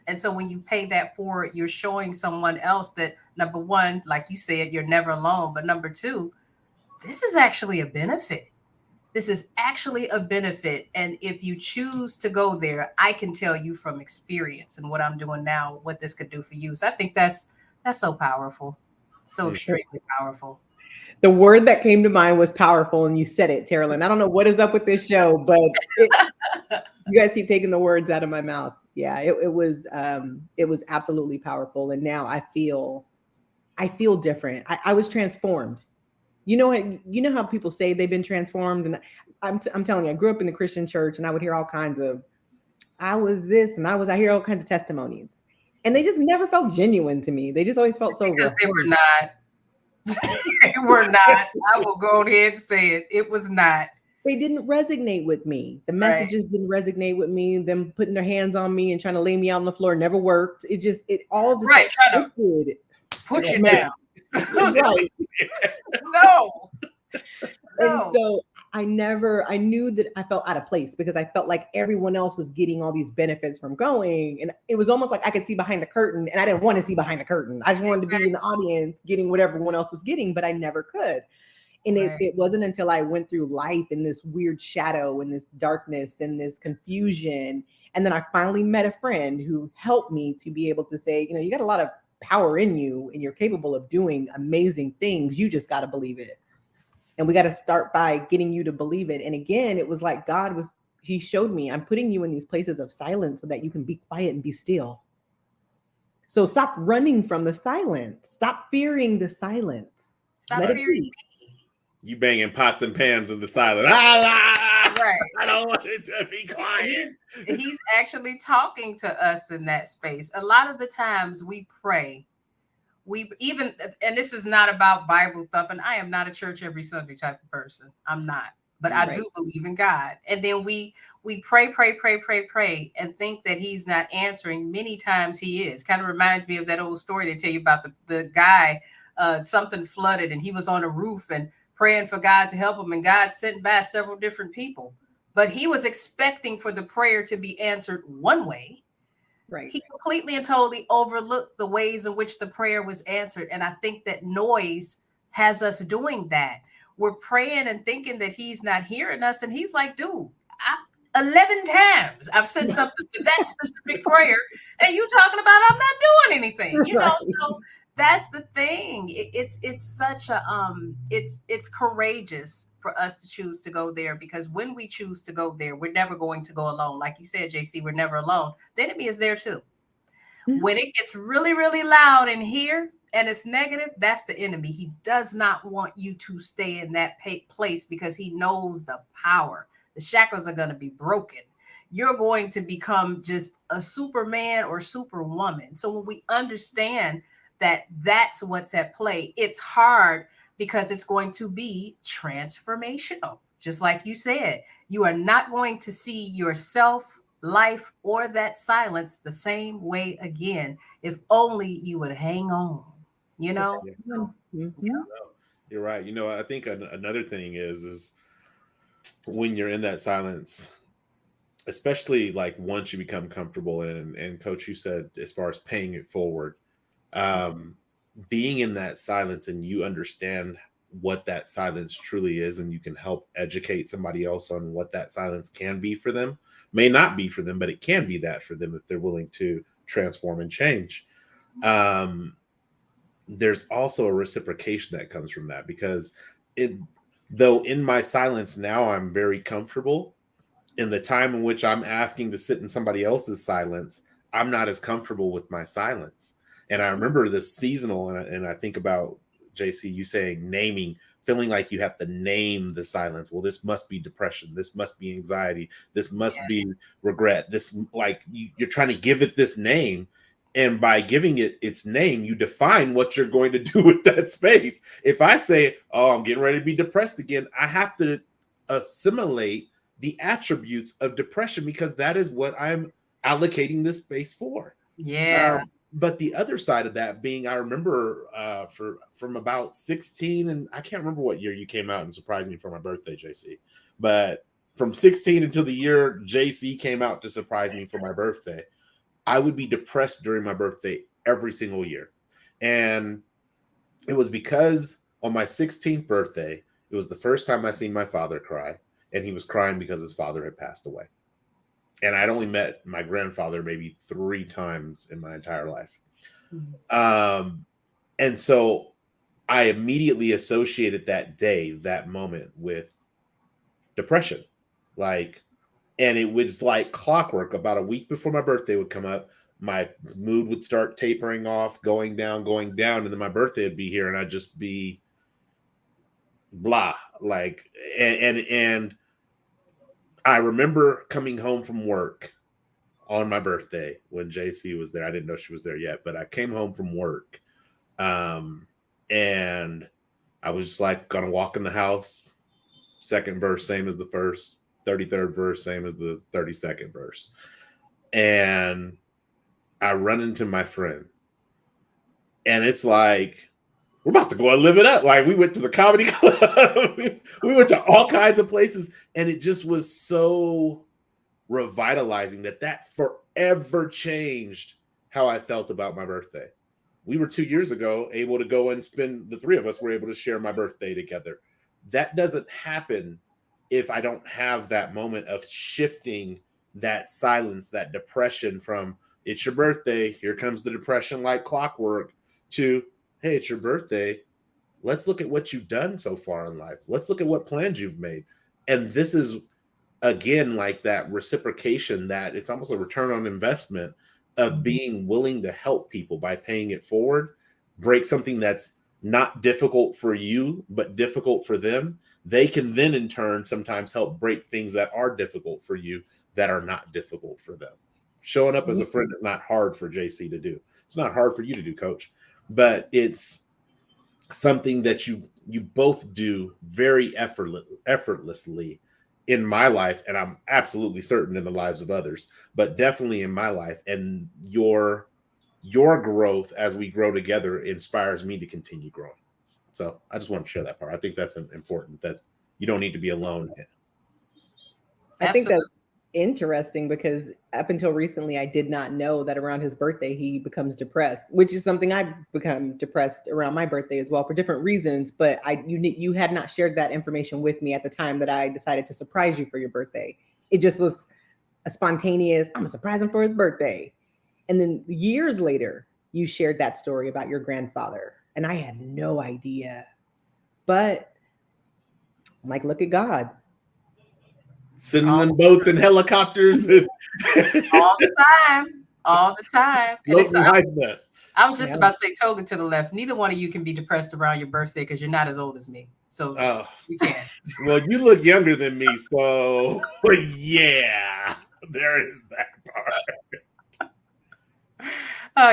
And so when you pay that forward, you're showing someone else that, number one, like you said, you're never alone. But number two, this is actually a benefit. This is actually a benefit. And if you choose to go there, I can tell you from experience and what I'm doing now, what this could do for you. So I think that's so powerful. So extremely powerful. The word that came to mind was powerful, and you said it, Taralyn. I don't know what is up with this show, but you guys keep taking the words out of my mouth. Yeah, it was absolutely powerful, and now I feel different. I was transformed. You know how people say they've been transformed, and I'm telling you, I grew up in the Christian church, and I would hear all kinds of, I was this, and I hear all kinds of testimonies, and they just never felt genuine to me. They just always felt so because they were rehearsed. not. They were not. I will go ahead and say it. It was not. They didn't resonate with me. The messages didn't resonate with me. Them putting their hands on me and trying to lay me out on the floor never worked. It all just right, trying to push you down. Right. No. And so I knew that I felt out of place because I felt like everyone else was getting all these benefits from going. And it was almost like I could see behind the curtain, and I didn't want to see behind the curtain. I just wanted to be in the audience getting what everyone else was getting, but I never could. And it wasn't until I went through life in this weird shadow and this darkness and this confusion. And then I finally met a friend who helped me to be able to say, you got a lot of power in you and you're capable of doing amazing things. You just got to believe it. And we got to start by getting you to believe it. And again, it was like he showed me, I'm putting you in these places of silence so that you can be quiet and be still. So stop running from the silence. Stop fearing the silence. Let it be. You banging pots and pans in the silence. Right. I don't want it to be quiet. He's actually talking to us in that space. A lot of the times we pray. And this is not about Bible thumping. I am not a church every Sunday type of person. I'm not. But I do believe in God. And then we pray, and think that he's not answering. Many times he is. Kind of reminds me of that old story they tell you about the guy, something flooded, and he was on a roof and praying for God to help him, and God sent by several different people. But he was expecting for the prayer to be answered one way. Right. He completely and totally overlooked the ways in which the prayer was answered. And I think that noise has us doing that. We're praying and thinking that he's not hearing us. And he's like, dude, 11 times I've said something for that specific prayer, and you talking about I'm not doing anything, so that's the thing. It's such a it's courageous for us to choose to go there, because when we choose to go there, we're never going to go alone. Like you said, JC, we're never alone. The enemy is there too. When it gets really, really loud in here and it's negative, that's the enemy. He does not want you to stay in that place because he knows the power. The shackles are going to be broken. You're going to become just a Superman or Superwoman. So when we understand that that's what's at play, it's hard because it's going to be transformational. Just like you said, you are not going to see yourself, life, or that silence the same way again. If only you would hang on, So, You're right. I think another thing is when you're in that silence, especially like once you become comfortable, and Coach, you said as far as paying it forward, being in that silence and you understand what that silence truly is, and you can help educate somebody else on what that silence can be for them. May not be for them, but it can be that for them if they're willing to transform and change. There's also a reciprocation that comes from that, because though in my silence now I'm very comfortable, in the time in which I'm asking to sit in somebody else's silence, I'm not as comfortable with my silence. And I remember this seasonal, and I think about, JC, you saying naming, feeling like you have to name the silence. Well, this must be depression. This must be anxiety. This must be regret. This, like, you're trying to give it this name. And by giving it its name, you define what you're going to do with that space. If I say, oh, I'm getting ready to be depressed again, I have to assimilate the attributes of depression, because that is what I'm allocating this space for. Yeah. But the other side of that being, I remember from about 16, and I can't remember what year you came out and surprised me for my birthday, JC, but from 16 until the year JC came out to surprise me for my birthday, I would be depressed during my birthday every single year. And it was because on my 16th birthday, it was the first time I seen my father cry, and he was crying because his father had passed away. And I'd only met my grandfather maybe 3 times in my entire life. And so I immediately associated that day, that moment, with depression. Like, and it was like clockwork. About a week before my birthday would come up, my mood would start tapering off, going down, and then my birthday would be here, and I'd just be blah. Like, and I remember coming home from work on my birthday when JC was there. I didn't know she was there yet, but I came home from work, and I was just like gonna walk in the house. Second verse, same as the first. 33rd verse, same as the 32nd verse. And I run into my friend. And it's like, we're about to go and live it up. Like, we went to the comedy club. We went to all kinds of places. And it just was so revitalizing that forever changed how I felt about my birthday. We were 2 years ago able to go and spend, the three of us were able to share my birthday together. That doesn't happen if I don't have that moment of shifting that silence, that depression from it's your birthday, here comes the depression like clockwork, to hey, it's your birthday. Let's look at what you've done so far in life. Let's look at what plans you've made. And this is, again, like that reciprocation, that it's almost a return on investment of being willing to help people by paying it forward, break something that's not difficult for you, but difficult for them. They can then in turn sometimes help break things that are difficult for you that are not difficult for them. Showing up as a friend is not hard for JC to do. It's not hard for you to do, Coach, but it's something that you both do very effortlessly in my life, and I'm absolutely certain in the lives of others, but definitely in my life. And your growth as we grow together inspires me to continue growing. So I just want to share that part. I think that's important, that you don't need to be alone. I think that's interesting because up until recently, I did not know that around his birthday, he becomes depressed, which is something I've become depressed around my birthday as well for different reasons. But you had not shared that information with me at the time that I decided to surprise you for your birthday. It just was a spontaneous, I'm going to surprise him for his birthday. And then years later, you shared that story about your grandfather. And I had no idea. But I'm like, look at God. Sending them boats and helicopters. And all the time. All the time. And I was just about to say, toga to the left. Neither one of you can be depressed around your birthday because you're not as old as me. So you can't. Well, you look younger than me. So yeah, there is that part.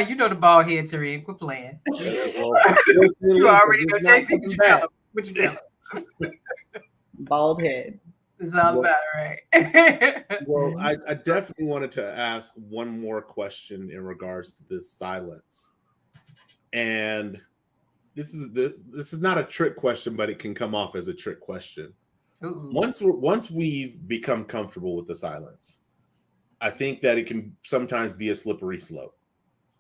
You know the bald head, Taralyn. Quit playing. You already know, JC. What you tell him? Bald head. It's all about it, right? Well, I definitely wanted to ask one more question in regards to this silence, and this is not a trick question, but it can come off as a trick question. Ooh. Once we've become comfortable with the silence, I think that it can sometimes be a slippery slope.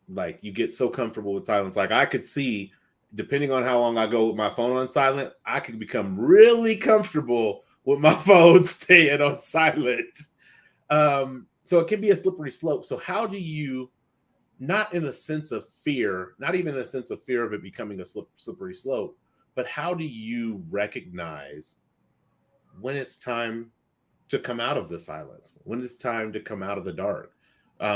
Like, you get so comfortable with silence. Like, I could see, depending on how long I go with my phone on silent, I can become really comfortable with my phone staying on silent. So it can be a slippery slope. So how do you, not in a sense of fear, not even in a sense of fear of it becoming a slippery slope, but how do you recognize when it's time to come out of the silence, when it's time to come out of the dark?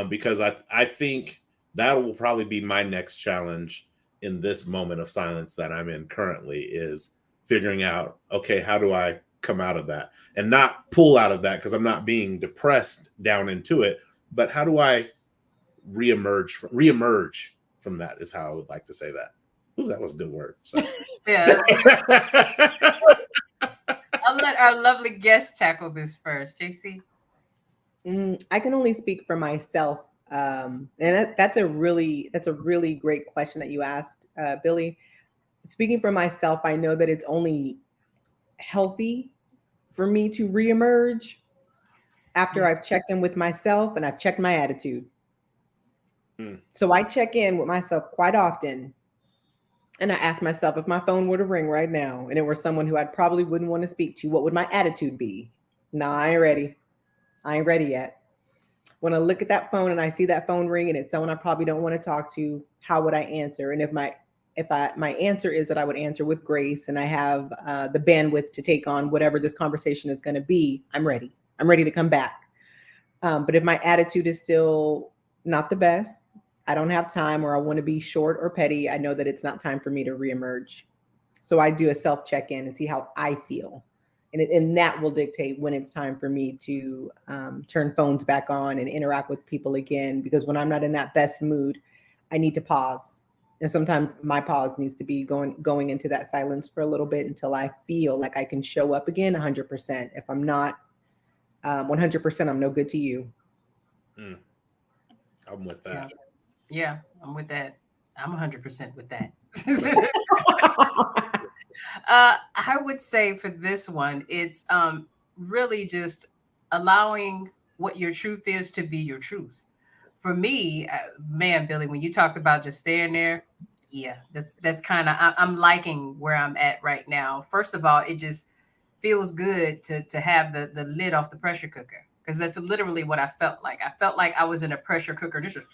Because I think that will probably be my next challenge in this moment of silence that I'm in currently, is figuring out, okay, how do I come out of that and not pull out of that because I'm not being depressed down into it, but how do I reemerge from that, is how I would like to say that. Ooh, that was a good word. So. Yeah. I'll let our lovely guest tackle this first. JC? I can only speak for myself. And that's a really great question that you asked, Billy. Speaking for myself, I know that it's only healthy for me to reemerge after I've checked in with myself and I've checked my attitude. So I check in with myself quite often. And I ask myself, if my phone were to ring right now and it were someone who I probably wouldn't want to speak to, what would my attitude be? Nah, I ain't ready. I ain't ready yet. When I look at that phone and I see that phone ring and it's someone I probably don't want to talk to, how would I answer? And if my my answer is that I would answer with grace and I have the bandwidth to take on whatever this conversation is going to be, I'm ready. I'm ready to come back. But if my attitude is still not the best, I don't have time, or I want to be short or petty, I know that it's not time for me to reemerge. So I do a self check-in and see how I feel. And that will dictate when it's time for me to turn phones back on and interact with people again. Because when I'm not in that best mood, I need to pause. And sometimes my pause needs to be going into that silence for a little bit until I feel like I can show up again 100%. If I'm not 100%, I'm no good to you. I'm with that. Yeah, I'm with that. I'm 100% with that. I would say for this one, it's really just allowing what your truth is to be your truth. For me, man, Billy, when you talked about just staying there, yeah, that's kind of I'm liking where I'm at right now. First of all, it just feels good to have the lid off the pressure cooker, because that's literally what I felt like. I felt like I was in a pressure cooker. This is,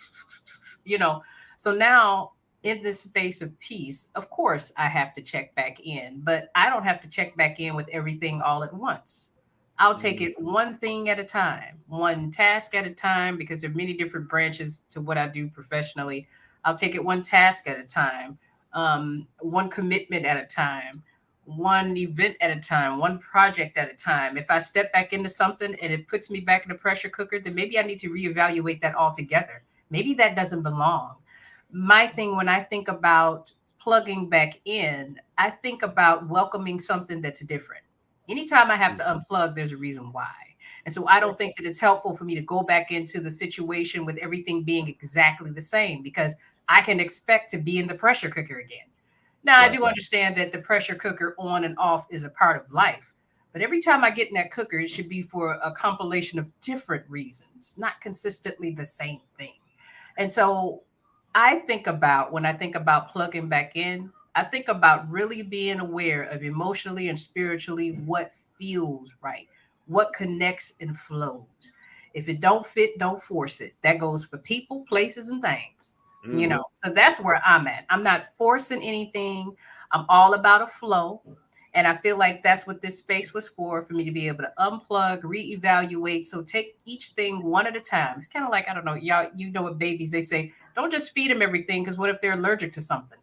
so now in this space of peace, of course, I have to check back in, but I don't have to check back in with everything all at once. I'll take it one thing at a time, one task at a time, because there are many different branches to what I do professionally. I'll take it one task at a time, one commitment at a time, one event at a time, one project at a time. If I step back into something and it puts me back in the pressure cooker, then maybe I need to reevaluate that altogether. Maybe that doesn't belong. My thing, when I think about plugging back in, I think about welcoming something that's different. Anytime I have to unplug, there's a reason why. And so I don't think that it's helpful for me to go back into the situation with everything being exactly the same, because I can expect to be in the pressure cooker again. Now, I do understand that the pressure cooker on and off is a part of life. But every time I get in that cooker, it should be for a compilation of different reasons, not consistently the same thing. And so when I think about plugging back in, I think about really being aware of emotionally and spiritually what feels right, what connects and flows. If it don't fit, don't force it. That goes for people, places, and things. So that's where I'm at. I'm not forcing anything. I'm all about a flow. And I feel like that's what this space was for me to be able to unplug, reevaluate. So take each thing one at a time. It's kind of like, I don't know, y'all, with babies, they say, don't just feed them everything, because what if they're allergic to something?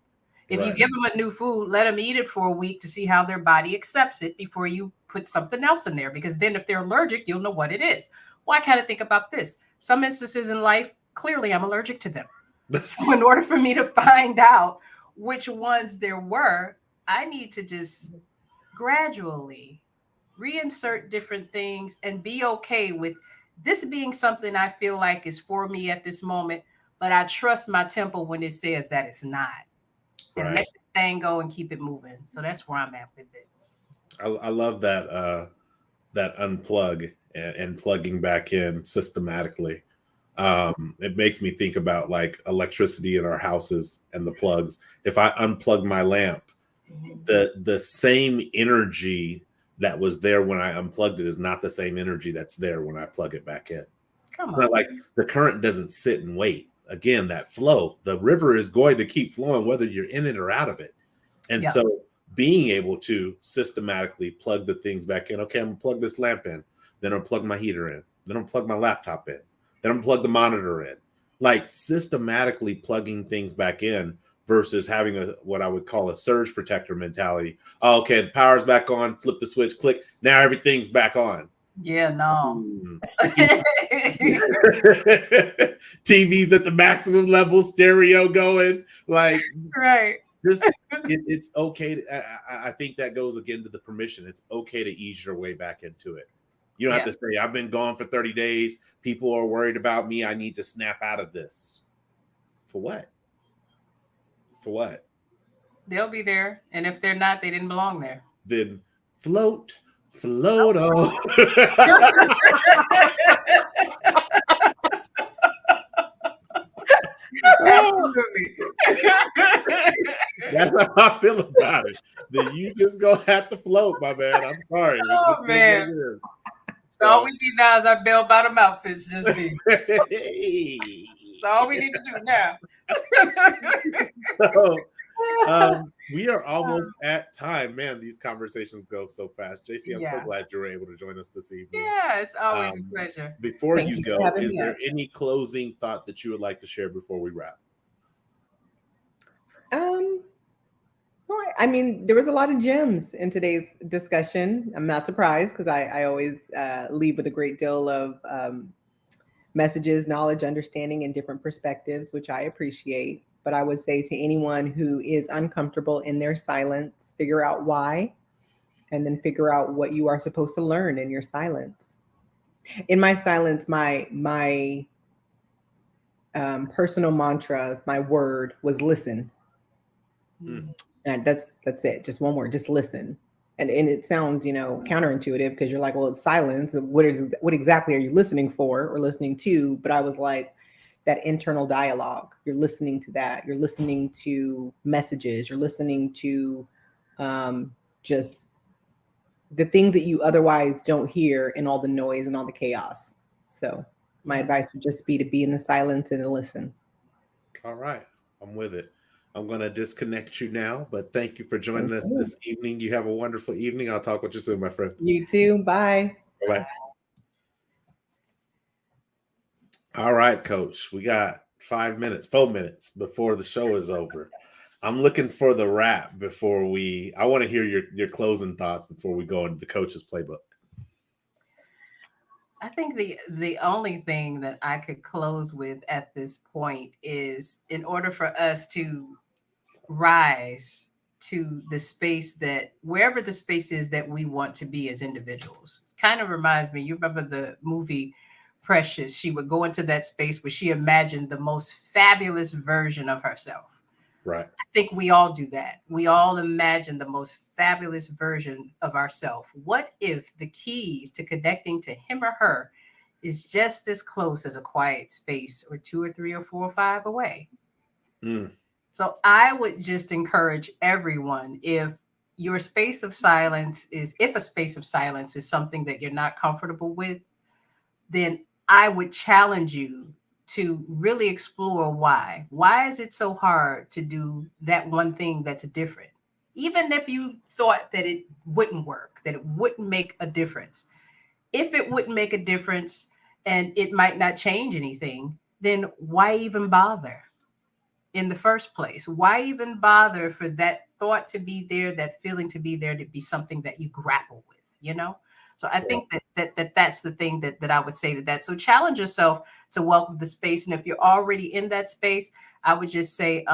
If you give them a new food, let them eat it for a week to see how their body accepts it before you put something else in there. Because then if they're allergic, you'll know what it is. Well, I kind of think about this. Some instances in life, clearly I'm allergic to them. So in order for me to find out which ones there were, I need to just gradually reinsert different things and be okay with this being something I feel like is for me at this moment, but I trust my temple when it says that it's not. And let the thing go and keep it moving. So that's where I'm at with it. I love that that unplug and plugging back in systematically. It makes me think about like electricity in our houses and the plugs. If I unplug my lamp, the same energy that was there when I unplugged it is not the same energy that's there when I plug it back in. It's not like the current doesn't sit and wait. Again, that flow, the river is going to keep flowing whether you're in it or out of it. And so being able to systematically plug the things back in. Okay, I'm gonna plug this lamp in, then I'll plug my heater in, then I'll plug my laptop in, then I'm plug the monitor in. Like systematically plugging things back in versus having what I would call a surge protector mentality. Oh, okay, the power's back on, flip the switch, click, now everything's back on. Yeah, no. TV's at the maximum level, stereo going, like just it's okay. I think that goes again to the permission. It's okay to ease your way back into it. You don't have to say, I've been gone for 30 days. People are worried about me. I need to snap out of this. For what? For what? They'll be there. And if they're not, they didn't belong there. Then float on. Absolutely. That's how I feel about it. Then you just gonna have to float, my man. I'm sorry. Oh man. So all we need now is our bell bottom outfits. Just me. That's all we need to do now. We are almost at time. Man, these conversations go so fast. JC, I'm so glad you were able to join us this evening. Yeah, it's always a pleasure. Before Thank you you go, for having is me there up. any closing thought that you would like to share before we wrap? All right. I mean, there was a lot of gems in today's discussion. I'm not surprised because I always leave with a great deal of messages, knowledge, understanding, and different perspectives, which I appreciate. But I would say to anyone who is uncomfortable in their silence, figure out why, and then figure out what you are supposed to learn in your silence. In my silence, my personal mantra, my word was listen. And that's it. Just one word, just listen. And it sounds, counterintuitive because you're like, well, it's silence. What exactly are you listening for or listening to? But I was like, that internal dialogue. You're listening to that. You're listening to messages. You're listening to just the things that you otherwise don't hear in all the noise and all the chaos. So my advice would just be to be in the silence and to listen. All right. I'm with it. I'm going to disconnect you now, but thank you for joining us this evening. You have a wonderful evening. I'll talk with you soon, my friend. You too. Bye. Bye. All right, Coach. We got 4 minutes before the show is over. I'm looking for the wrap before I want to hear your closing thoughts before we go into the coach's playbook. I think the only thing that I could close with at this point is, in order for us to rise to the space that, wherever the space is that we want to be as individuals, kind of reminds me, you remember the movie Precious? She would go into that space where she imagined the most fabulous version of herself. Right. I think we all do that. We all imagine the most fabulous version of ourselves. What if the keys to connecting to him or her is just as close as a quiet space or 2 or 3 or 4 or 5 away? So I would just encourage everyone, if a space of silence is something that you're not comfortable with, then I would challenge you to really explore why. Why is it so hard to do that one thing that's different? Even if you thought that it wouldn't work, that it wouldn't make a difference. If it wouldn't make a difference and it might not change anything, then why even bother in the first place? Why even bother for that thought to be there, that feeling to be there, to be something that you grapple with, So I think that's the thing that I would say to that. So challenge yourself to welcome the space. And if you're already in that space, I would just say,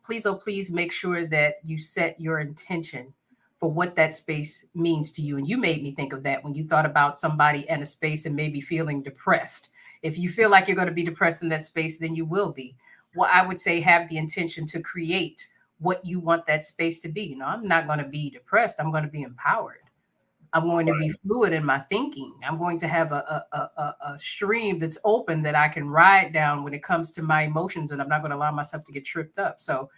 please, oh, please make sure that you set your intention for what that space means to you. And you made me think of that when you thought about somebody in a space and maybe feeling depressed. If you feel like you're going to be depressed in that space, then you will be. Well, I would say have the intention to create what you want that space to be. I'm not going to be depressed. I'm going to be empowered. I'm going to be fluid in my thinking. I'm going to have a stream that's open that I can ride down when it comes to my emotions, and I'm not going to allow myself to get tripped up. So,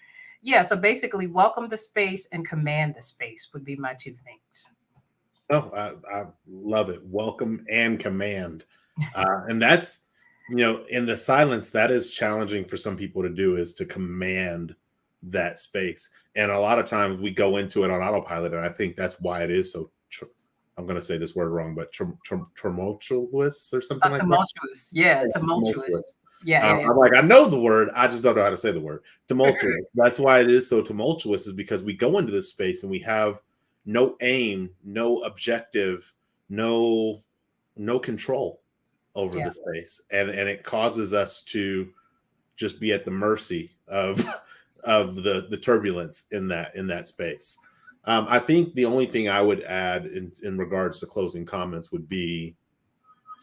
so basically welcome the space and command the space would be my 2 things. Oh, I love it. Welcome and command. And that's, in the silence, that is challenging for some people to do, is to command that space. And a lot of times we go into it on autopilot. And I think that's why it is so, I'm going to say this word wrong, but tumultuous or something like tumultuous. that. Yeah, tumultuous. Yeah. I'm like, I know the word. I just don't know how to say the word. Tumultuous. That's why it is so tumultuous, is because we go into this space and we have no aim, no objective, no control over the space, and it causes us to just be at the mercy of the turbulence in that space. I think the only thing I would add in regards to closing comments would be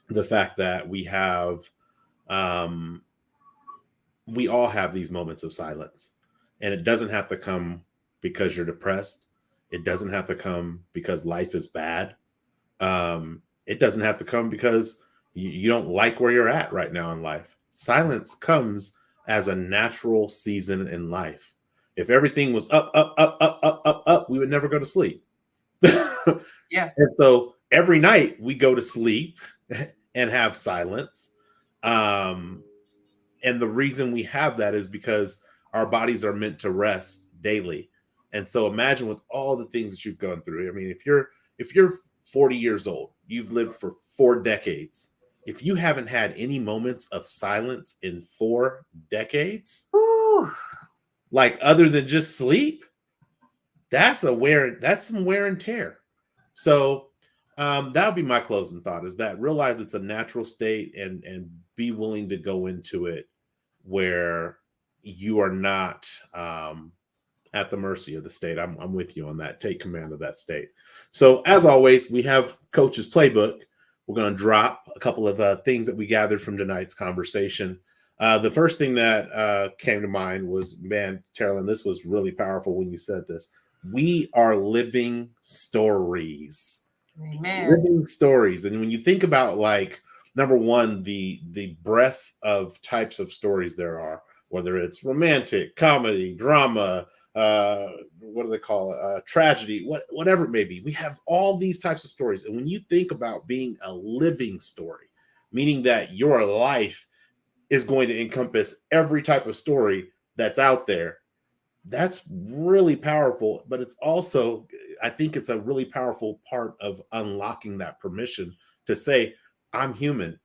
the fact that we all have these moments of silence, and it doesn't have to come because you're depressed. It doesn't have to come because life is bad. It doesn't have to come because you don't like where you're at right now in life. Silence comes as a natural season in life. If everything was up, up, up, up, up, up, up, we would never go to sleep. Yeah. And so every night we go to sleep and have silence. And the reason we have that is because our bodies are meant to rest daily. And so imagine with all the things that you've gone through. I mean, if you're 40 years old, you've lived for 4 decades. If you haven't had any moments of silence in 4 decades, Ooh. like other than just sleep, that's some wear and tear. So that would be my closing thought, is that realize it's a natural state, and be willing to go into it where you are not at the mercy of the state. I'm with you on that. Take command of that state. So as always, we have Coach's Playbook. We're going to drop a couple of things that we gathered from tonight's conversation. The first thing that came to mind was, man, Taralyn, this was really powerful when you said this. We are living stories. Amen. Living stories. And when you think about, like, number one, the breadth of types of stories there are, whether it's romantic, comedy, drama, what do they call it? Tragedy, whatever it may be. We have all these types of stories. And when you think about being a living story, meaning that your life is going to encompass every type of story that's out there, that's really powerful. But it's also, I think it's a really powerful part of unlocking that permission to say, I'm human.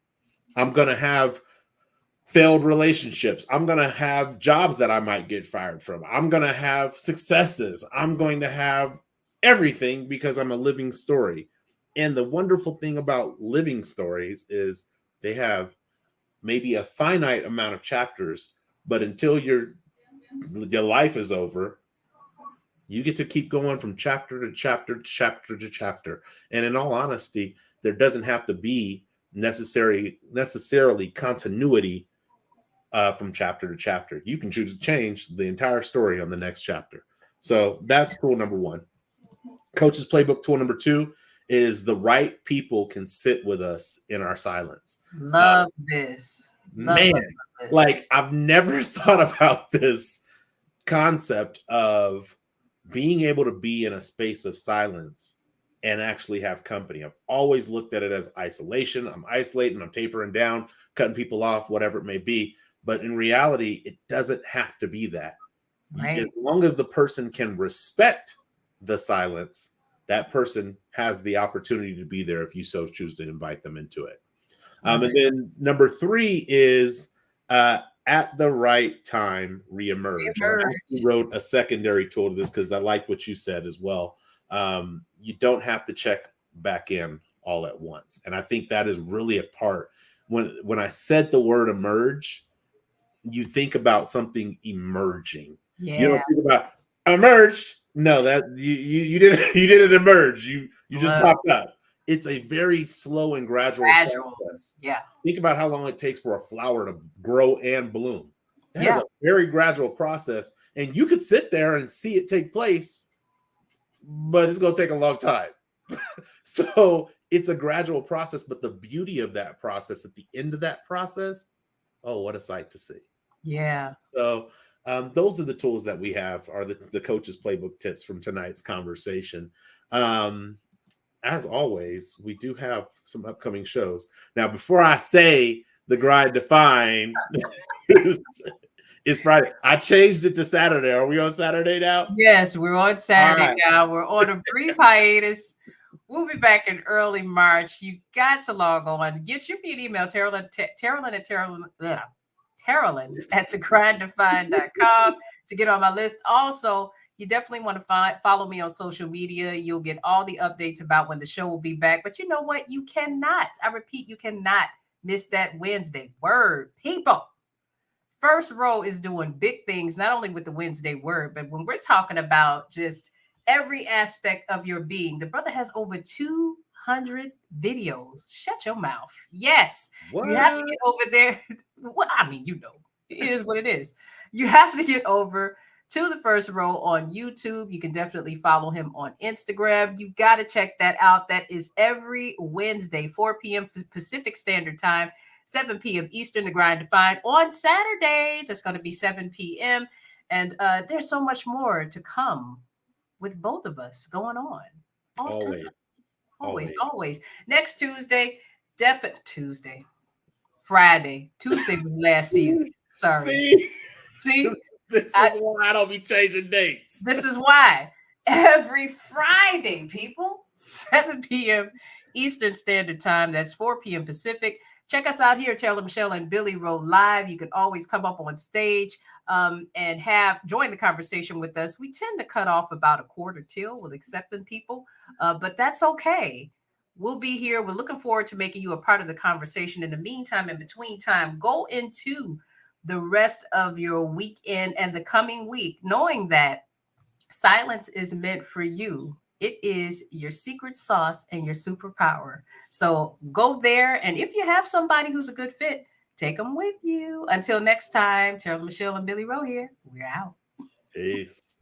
I'm going to have failed relationships. I'm going to have jobs that I might get fired from. I'm going to have successes. I'm going to have everything, because I'm a living story. And the wonderful thing about living stories is they have maybe a finite amount of chapters, but until your life is over, you get to keep going from chapter to chapter to chapter to chapter. And in all honesty, there doesn't have to be necessarily continuity from chapter to chapter. You can choose to change the entire story on the next chapter. So that's tool number one. Coach's Playbook tool number 2 is the right people can sit with us in our silence. Love this. Man, this. Like, I've never thought about this concept of being able to be in a space of silence and actually have company. I've always looked at it as isolation. I'm isolating, I'm tapering down, cutting people off, whatever it may be. But in reality, it doesn't have to be that. Right. As long as the person can respect the silence, that person has the opportunity to be there if you so choose to invite them into it. And then number 3 is at the right time, reemerge. I actually wrote a secondary tool to this because I like what you said as well. You don't have to check back in all at once. And I think that is really a part. When I said the word emerge, you think about something emerging. Yeah. You don't think about emerged. No, that you didn't emerge. You just popped up. It's a very slow and gradual process. Yeah. Think about how long it takes for a flower to grow and bloom. That is a very gradual process. And you could sit there and see it take place, but it's going to take a long time. So it's a gradual process. But the beauty of that process, at the end of that process, oh, what a sight to see. Yeah. So those are the tools that we have, are the Coach's Playbook tips from tonight's conversation. As always, we do have some upcoming shows. Now, before I say the Grind Defined is Friday, I changed it to Saturday. Are we on Saturday now? Yes, we're on Saturday now. We're on a brief hiatus. We'll be back in early March. You got to log on. Shoot me an email, Taralyn at thegrinddefined.com to get on my list. Also, you definitely want to follow me on social media. You'll get all the updates about when the show will be back. But you know what? You cannot, I repeat, you cannot miss that Wednesday word. People, First Row is doing big things, not only with the Wednesday word, but when we're talking about just every aspect of your being. The brother has over 200 videos. Shut your mouth. Yes. What? You have to get over there. Well, I mean, you know, it is what it is. You have to get over to the First Row on YouTube. You can definitely follow him on Instagram. You got to check that out. That is every Wednesday, 4 p.m. Pacific Standard Time, 7 p.m. Eastern, The Grind Defined. On Saturdays, it's going to be 7 p.m. And there's so much more to come with both of us going on. Always. Next Tuesday, Friday. Tuesday was last season. Sorry. See? See? This is why I don't be changing dates. This is why. Every Friday, people, 7 p.m. Eastern Standard Time. That's 4 p.m. Pacific. Check us out here, Taralyn Michelle and Billy Wroe live. You can always come up on stage and join the conversation with us. We tend to cut off about a quarter till with accepting people, but that's okay. We'll be here. We're looking forward to making you a part of the conversation. In the meantime, in between time, go into the rest of your weekend and the coming week, knowing that silence is meant for you. It is your secret sauce and your superpower. So go there. And if you have somebody who's a good fit, take them with you. Until next time, Taralyn Michelle and Billy Wroe here. We're out. Peace.